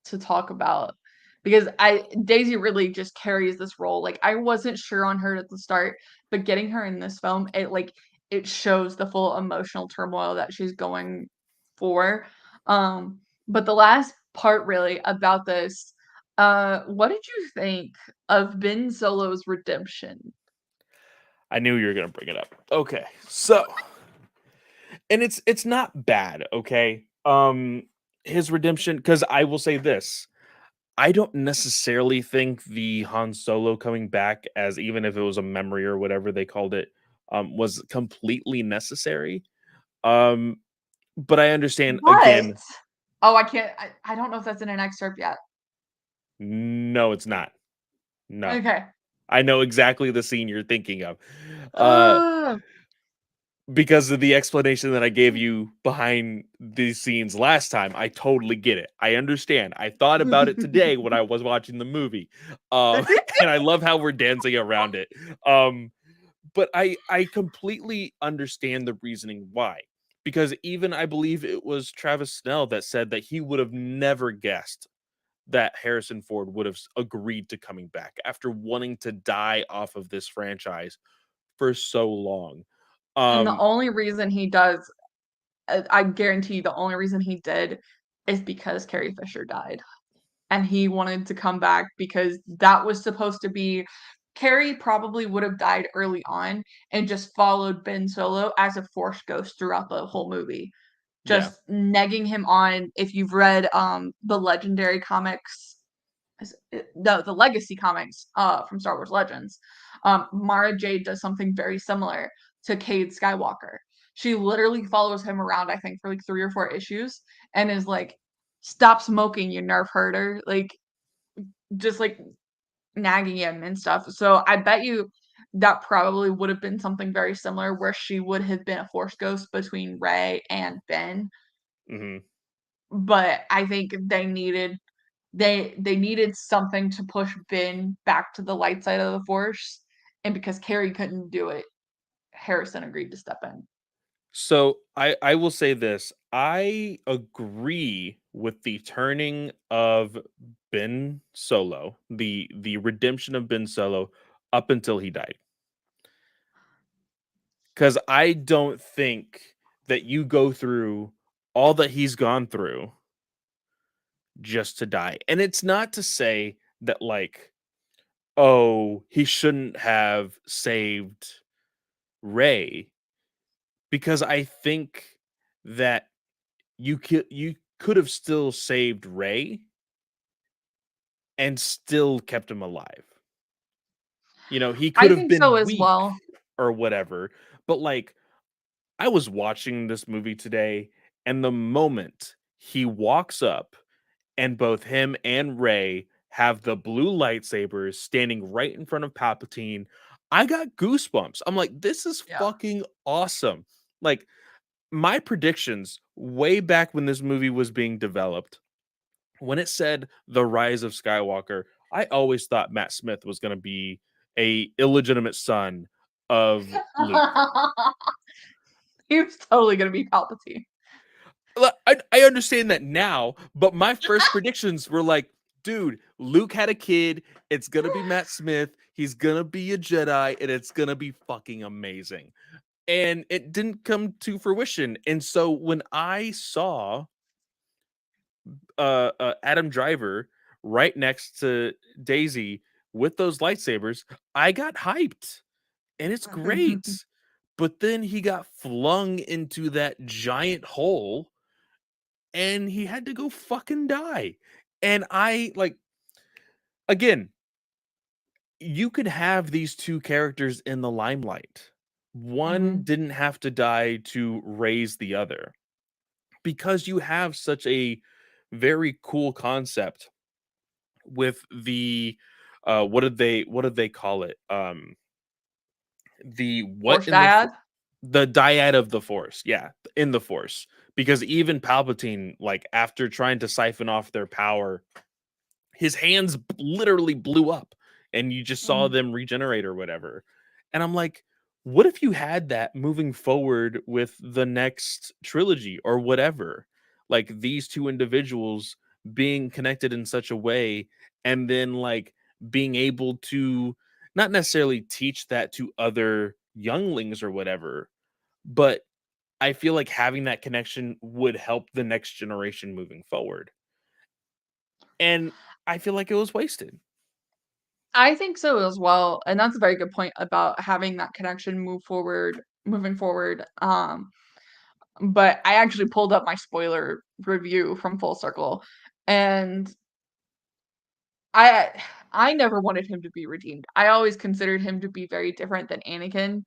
Speaker 2: to talk about because I Daisy really just carries this role. Like I wasn't sure on her at the start, but getting her in this film, it shows the full emotional turmoil that she's going for. But the last part really about this, what did you think of Ben Solo's redemption?
Speaker 1: I knew you were gonna bring it up. Okay, so and it's not bad, okay? His redemption, because I will say this, I don't necessarily think the Han Solo coming back, as even if it was a memory or whatever they called it, was completely necessary. Um, but I understand
Speaker 2: What?
Speaker 1: again,
Speaker 2: Oh, I don't know if that's in an excerpt yet.
Speaker 1: no, it's not. No.
Speaker 2: Okay.
Speaker 1: I know exactly the scene you're thinking of. Uh
Speaker 2: Oh.
Speaker 1: Because of the explanation that I gave you behind these scenes last time, I totally get it. I understand. I thought about it today when I was watching the movie. And I love how we're dancing around it. But I completely understand the reasoning why. Because even I believe it was Travis Snell that said that he would have never guessed that Harrison Ford would have agreed to coming back after wanting to die off of this franchise for so long.
Speaker 2: And the
Speaker 1: Um
Speaker 2: only reason he does I guarantee you the only reason he did is because Carrie Fisher died. And he wanted to come back because that was supposed to be Carrie probably would have died early on and just followed Ben Solo as a Force ghost throughout the whole movie,
Speaker 1: Yeah.
Speaker 2: just negging him on. If you've read the Legendary comics, the Legacy comics from Star Wars Legends, Mara Jade does something very similar to Cade Skywalker. She literally follows him around, I think, for like 3 or 4 issues, and is like, "Stop smoking, you nerf herder!" Like, just like nagging him and stuff. So I bet you that probably would have been something very similar, where she would have been a Force ghost between Rey and Ben.
Speaker 1: Hmm.
Speaker 2: But I think they needed something to push Ben back to the light side of the Force, and because Carrie couldn't do it, Harrison agreed to step in.
Speaker 1: So I will say this. I agree with the turning of Ben Solo, the redemption of Ben Solo up until he died. Cuz I don't think that you go through all that he's gone through just to die. And it's not to say that like, oh, he shouldn't have saved Rey, because I think that you could have still saved Rey and still kept him alive. He could
Speaker 2: I
Speaker 1: have
Speaker 2: think so
Speaker 1: been
Speaker 2: as
Speaker 1: weak
Speaker 2: well.
Speaker 1: or whatever, but like I was watching this movie today, and the moment he walks up and both him and Rey have the blue lightsabers standing right in front of Palpatine, I got goosebumps. I'm like, this is
Speaker 2: Yeah.
Speaker 1: fucking awesome. Like, my predictions way back when this movie was being developed, when it said the rise of Skywalker, I always thought Matt Smith was going to be a illegitimate son of Luke.
Speaker 2: He was totally gonna be Palpatine.
Speaker 1: I understand that now, but my first predictions were like, dude, Luke had a kid. It's going to be Matt Smith. He's going to be a Jedi, and it's going to be fucking amazing. And it didn't come to fruition. And so when I saw Adam Driver right next to Daisy with those lightsabers, I got hyped, and it's great. But then he got flung into that giant hole, and he had to go fucking die. And I like, again, you could have these two characters in the limelight. One
Speaker 2: Mhm.
Speaker 1: didn't have to die to raise the other, because you have such a very cool concept with the what did they call it? The what
Speaker 2: Force
Speaker 1: in
Speaker 2: dyad?
Speaker 1: the dyad of the force. Yeah, in the force. Because even Palpatine, like after trying to siphon off their power, his hands literally blew up, and you just saw
Speaker 2: Mhm.
Speaker 1: them regenerate or whatever. And I'm like, what if you had that moving forward with the next trilogy or whatever? Like these two individuals being connected in such a way, and then like being able to not necessarily teach that to other younglings or whatever, but I feel like having that connection would help the next generation moving forward. And I feel like it was wasted.
Speaker 2: I think so as well, and that's a very good point about having that connection moving forward. But I actually pulled up my spoiler review from Full Circle, and I I never wanted him to be redeemed. I always considered him to be very different than Anakin.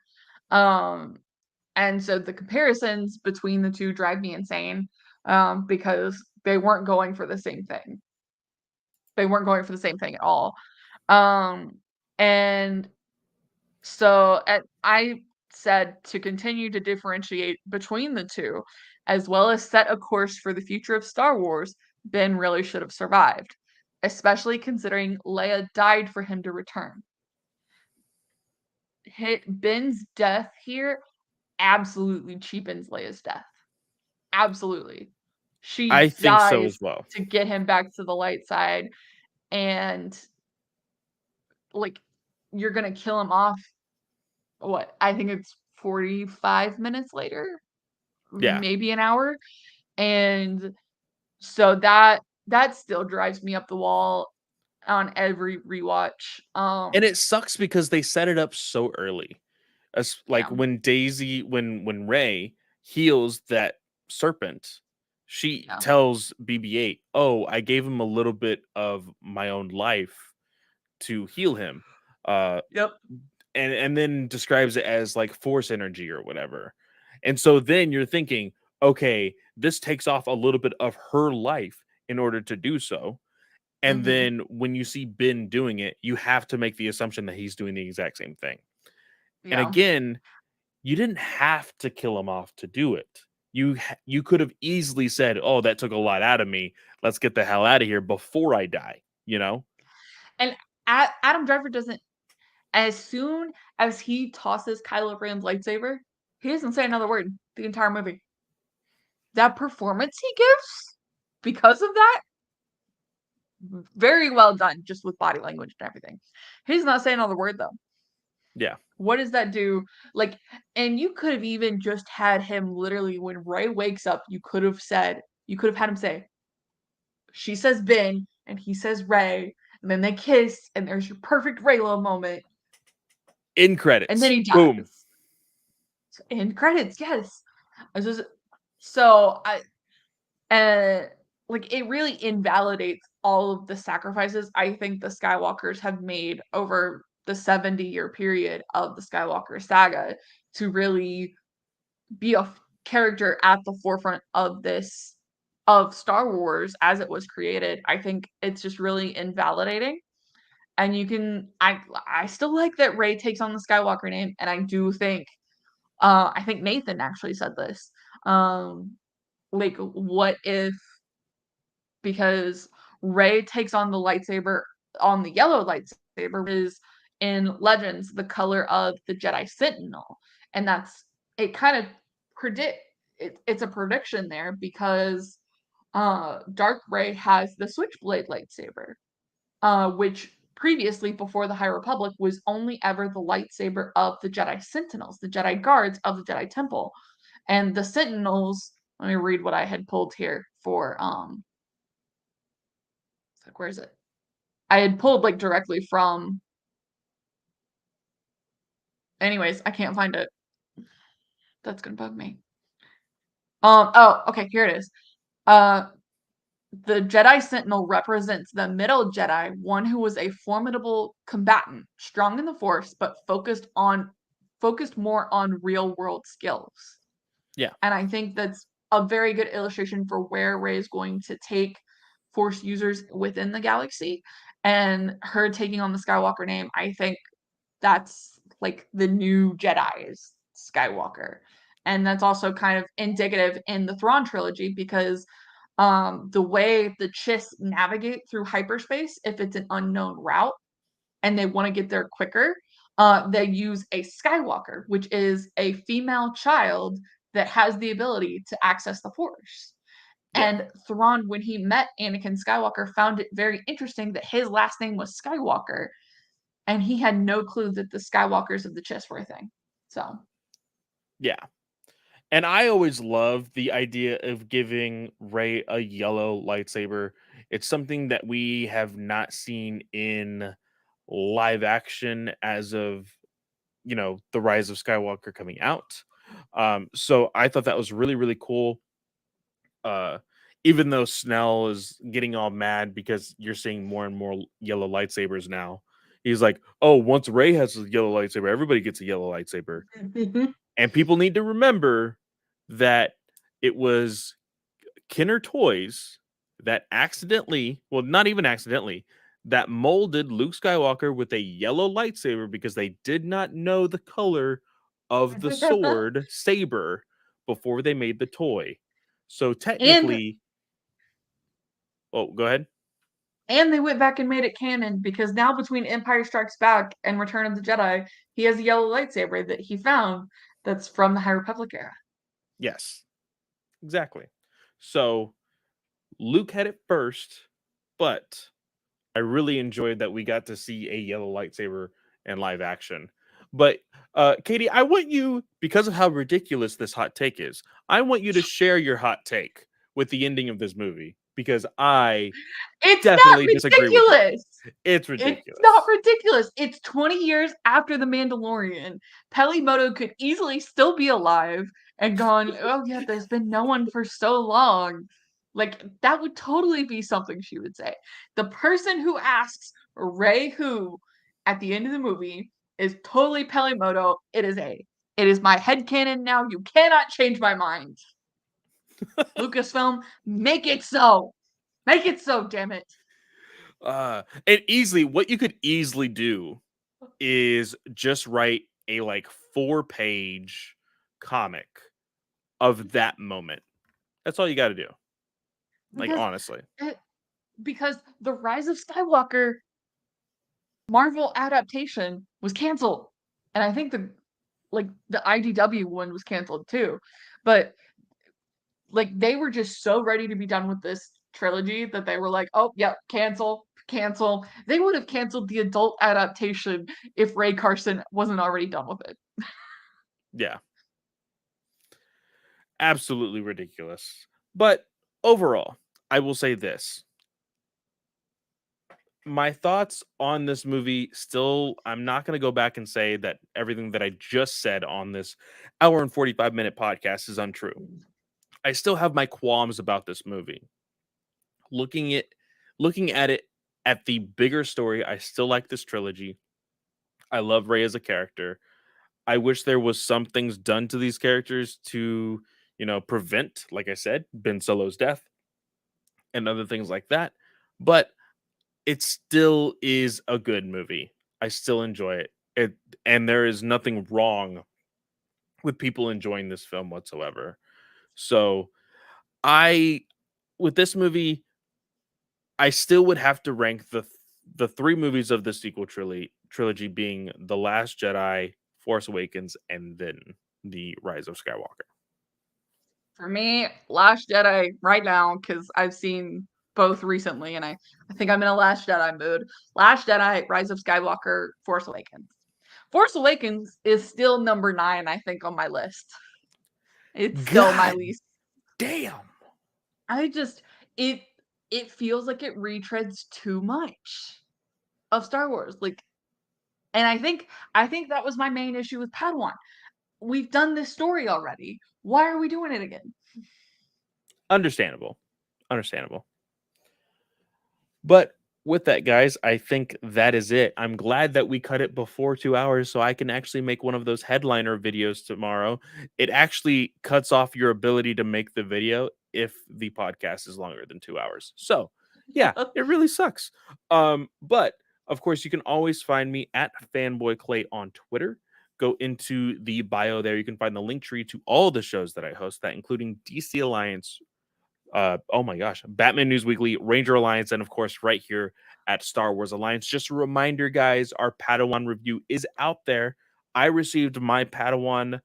Speaker 2: Um, and so the comparisons between the two drive me insane, because they weren't going for the same thing. They weren't going for the same thing at all. Um, and So, I said to continue to differentiate between the two, as well as set a course for the future of Star Wars, Ben really should have survived, especially considering Leia died for him to return. Ben's death here absolutely cheapens Leia's death. Absolutely.
Speaker 1: I
Speaker 2: She
Speaker 1: think so
Speaker 2: dies
Speaker 1: as well.
Speaker 2: to get him back to the light side, and like, you're gonna kill him off, what, I think it's 45 minutes later?
Speaker 1: Yeah.
Speaker 2: maybe an hour, and so that still drives me up the wall on every rewatch.
Speaker 1: And it sucks because they set it up so early. As like
Speaker 2: Yeah,
Speaker 1: when Daisy when Ray heals that serpent, she
Speaker 2: yeah,
Speaker 1: tells BB-8, "Oh, I gave him a little bit of my own life to heal him." Uh
Speaker 2: yep,
Speaker 1: and then describes it as like force energy or whatever. And so then you're thinking, okay, this takes off a little bit of her life in order to do so. And
Speaker 2: hmm
Speaker 1: then when you see Ben doing it, you have to make the assumption that he's doing the exact same thing. And
Speaker 2: yeah.
Speaker 1: again, you didn't have to kill him off to do it. You could have easily said, "Oh, that took a lot out of me. Let's get the hell out of here before I die." You know?
Speaker 2: And Adam Driver doesn't. As soon as he tosses Kylo Ren's lightsaber, he doesn't say another word the entire movie. That performance he gives because of that, very well done, just with body language and everything. He's not saying another word though.
Speaker 1: Yeah.
Speaker 2: What does that do? Like, and you could have even just had him literally when Ray wakes up, you could have had him say, she says Ben, and he says Ray, and then they kiss, and there's your perfect Raylo moment,
Speaker 1: In
Speaker 2: and then
Speaker 1: credits.
Speaker 2: he
Speaker 1: Boom.
Speaker 2: dies. In credits, yes. I was just so I uh like it really invalidates all of the sacrifices I think the Skywalkers have made over the 70-year period of the Skywalker saga to really be a character at the forefront of this of Star Wars as it was created. I think it's just really invalidating. And you can I still like that Rey takes on the Skywalker name, and I think Nathan actually said this. Like, what if because Rey takes on the lightsaber on the yellow lightsaber is in Legends the color of the Jedi Sentinel, and that's it. Kind of predict it's a prediction there because Dark Rey has the Switchblade lightsaber, which previously before the High Republic was only ever the lightsaber of the Jedi Sentinels, the Jedi guards of the Jedi Temple, and the Sentinels. Let me read what I had pulled here for like, where is it? I had pulled like directly from. Anyways, I can't find it. That's gonna bug me. Oh, okay, here it is. Uh, the Jedi Sentinel represents the middle Jedi, one who was a formidable combatant, strong in the Force, but focused more on real world skills.
Speaker 1: Yeah.
Speaker 2: And I think that's a very good illustration for where Rey is going to take Force users within the galaxy. And her taking on the Skywalker name, I think that's like the new Jedi's Skywalker. And that's also kind of indicative in the Thrawn trilogy because the way the Chiss navigate through hyperspace, if it's an unknown route and they want to get there quicker, they use a Skywalker, which is a female child that has the ability to access the Force.
Speaker 1: Yeah.
Speaker 2: And Thrawn, when he met Anakin Skywalker, found it very interesting that his last name was Skywalker, and he had no clue that the Skywalkers of the Chiss were a thing. So,
Speaker 1: Yeah. And I always love the idea of giving Ray a yellow lightsaber. It's something that we have not seen in live action as of, the Rise of Skywalker coming out. So I thought that was really, really cool. Uh, even though Snell is getting all mad because you're seeing more and more yellow lightsabers now. He's like, "Oh, once Ray has a yellow lightsaber, everybody gets a yellow lightsaber." And people need to remember that it was Kenner Toys that accidentally, well, not even accidentally, that molded Luke Skywalker with a yellow lightsaber because they did not know the color of the sword saber before they made the toy. So
Speaker 2: and
Speaker 1: technically, oh, go ahead.
Speaker 2: and they went back and made it canon because now between Empire Strikes Back and Return of the Jedi, he has a yellow lightsaber that he found that's from the High Republic era.
Speaker 1: Yes, exactly. So Luke had it first, but I really enjoyed that we got to see a yellow lightsaber in live action. But Katie, I want you, because of how ridiculous this hot take is, I want you to share your hot take with the ending of this movie because I
Speaker 2: It's not
Speaker 1: definitely disagree with you.
Speaker 2: ridiculous.
Speaker 1: It's
Speaker 2: It's not
Speaker 1: ridiculous.
Speaker 2: ridiculous. It's 20 years after The Mandalorian. Pelimoto could easily still be alive and gone, oh yeah, there's been no one for so long. Like, that would totally be something she would say. The person who asks Ray who at the end of the movie is totally Pelimoto. It is A. It is my headcanon now. You cannot change my mind. Lucasfilm, make it so. Make it so, damn it.
Speaker 1: And easily, what you could easily do is just write a like 4-page comic of that moment. That's all you got to do. Like,
Speaker 2: Because
Speaker 1: honestly.
Speaker 2: it, because the Rise of Skywalker Marvel adaptation was canceled. And I think the IDW one was canceled too. But like they were just so ready to be done with this trilogy that they were like, "Oh, yep, cancel, cancel." They would have canceled the adult adaptation if Ray Carson wasn't already done with it.
Speaker 1: Yeah. Absolutely ridiculous. But overall, I will say this. My thoughts on this movie still, I'm not going to go back and say that everything that I just said on this hour and 45-minute podcast is untrue. I still have my qualms about this movie. Looking at it at the bigger story, I still like this trilogy. I love Ray as a character. I wish there was some things done to these characters to, prevent, like I said, Ben Solo's death and other things like that. But it still is a good movie. I still enjoy it. And there is nothing wrong with people enjoying this film whatsoever. So I with this movie, I still would have to rank the three movies of the sequel trilogy being The Last Jedi, Force Awakens, and then The Rise of Skywalker.
Speaker 2: For me, Last Jedi right now, because I've seen both recently and I think I'm in a Last Jedi mood. Last Jedi, Rise of Skywalker, Force Awakens. Force Awakens is still number 9, I think, on my list. It's still my
Speaker 1: God
Speaker 2: least.
Speaker 1: damn.
Speaker 2: I just it it feels like it retreads too much of Star Wars. Like, and I think that was my main issue with Padawan. We've done this story already. Why are we doing it again?
Speaker 1: Understandable. Understandable. But with that, guys, I think that is it. I'm glad that we cut it before 2 hours so I can actually make one of those headliner videos tomorrow. It actually cuts off your ability to make the video if the podcast is longer than 2 hours. So, yeah, it really sucks. But of course, you can always find me at Fanboy Clay on Twitter. Go into the bio there. You can find the link tree to all the shows that I host, that including DC Alliance, oh my gosh, Batman News Weekly, Ranger Alliance, and of course, right here at Star Wars Alliance. Just a reminder, guys, our Padawan review is out there. I received my Padawan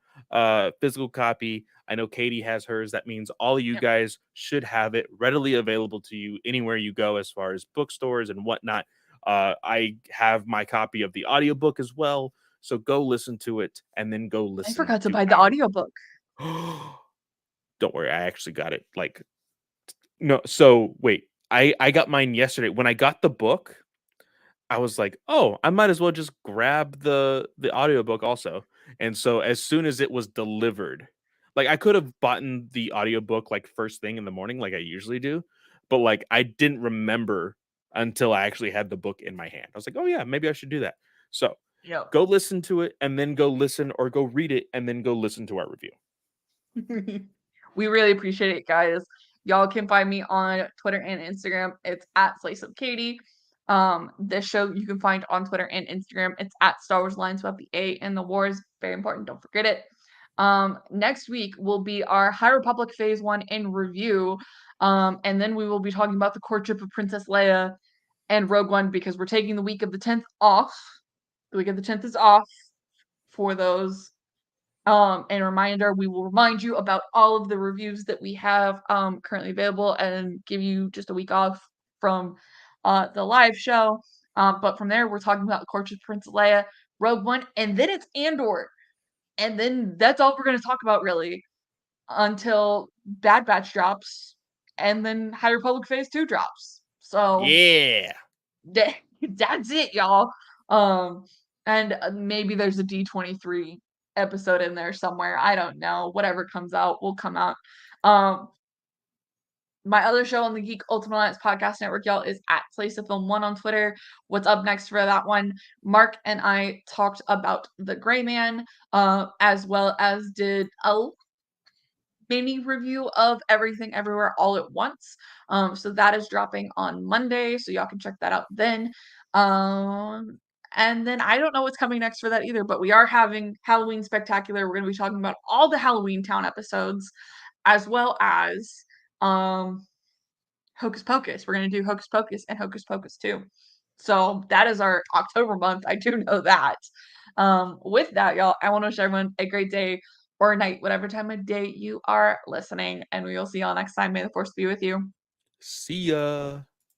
Speaker 1: physical copy. I know Katie has hers. That means all of you
Speaker 2: Yep.
Speaker 1: guys should have it readily available to you anywhere you go, as far as bookstores and whatnot. I have my copy of the audiobook as well. So go listen to it and then go
Speaker 2: I
Speaker 1: listen
Speaker 2: forgot to
Speaker 1: to
Speaker 2: buy the audiobook.
Speaker 1: Don't worry, I actually got it like no, so wait, I got mine yesterday. When I got the book, I was like, "Oh, I might as well just grab the audiobook also." And so as soon as it was delivered, like I could have bought the audiobook like first thing in the morning like I usually do, but like I didn't remember until I actually had the book in my hand. I was like, "Oh yeah, maybe I should do that." So,
Speaker 2: Yep.
Speaker 1: go listen to it and then go listen, or go read it and then go listen to our review.
Speaker 2: We really appreciate it, guys. Y'all can find me on Twitter and Instagram. It's at Slice of Katie. This show you can find on Twitter and Instagram. It's at Star Wars Lines without the A and the Wars. Very important. Don't forget it. Next week will be our High Republic Phase 1 in review. And then we will be talking about the courtship of Princess Leia and Rogue One because we're taking the week of the 10th off. The week of the 10th is off for those. And reminder, we will remind you about all of the reviews that we have currently available and give you just a week off from the live show. But from there, we're talking about Courtship of Princess Leia. Rogue One, and then it's Andor. And then that's all we're going to talk about really until Bad Batch drops and then High Republic Phase 2 drops. So
Speaker 1: Yeah.
Speaker 2: that's it, y'all. Um, and maybe there's a D23 episode in there somewhere. I don't know. Whatever comes out will come out. Um, my other show on the Geek Ultimate Alliance Podcast Network, y'all, is at Place of Film 1 on Twitter. What's up next for that one? Mark and I talked about The Gray Man, as well as did a mini review of Everything Everywhere All at Once. So that is dropping on Monday, so y'all can check that out then. And then I don't know what's coming next for that either, but we are having Halloween Spectacular. We're going to be talking about all the Halloween Town episodes, as well as Hocus Pocus. We're going to do Hocus Pocus and Hocus Pocus 2. So that is our October month. I do know that. With that, y'all, I want to wish everyone a great day or night, whatever time of day you are listening. And we will see y'all next time. May the force be with you.
Speaker 1: See ya.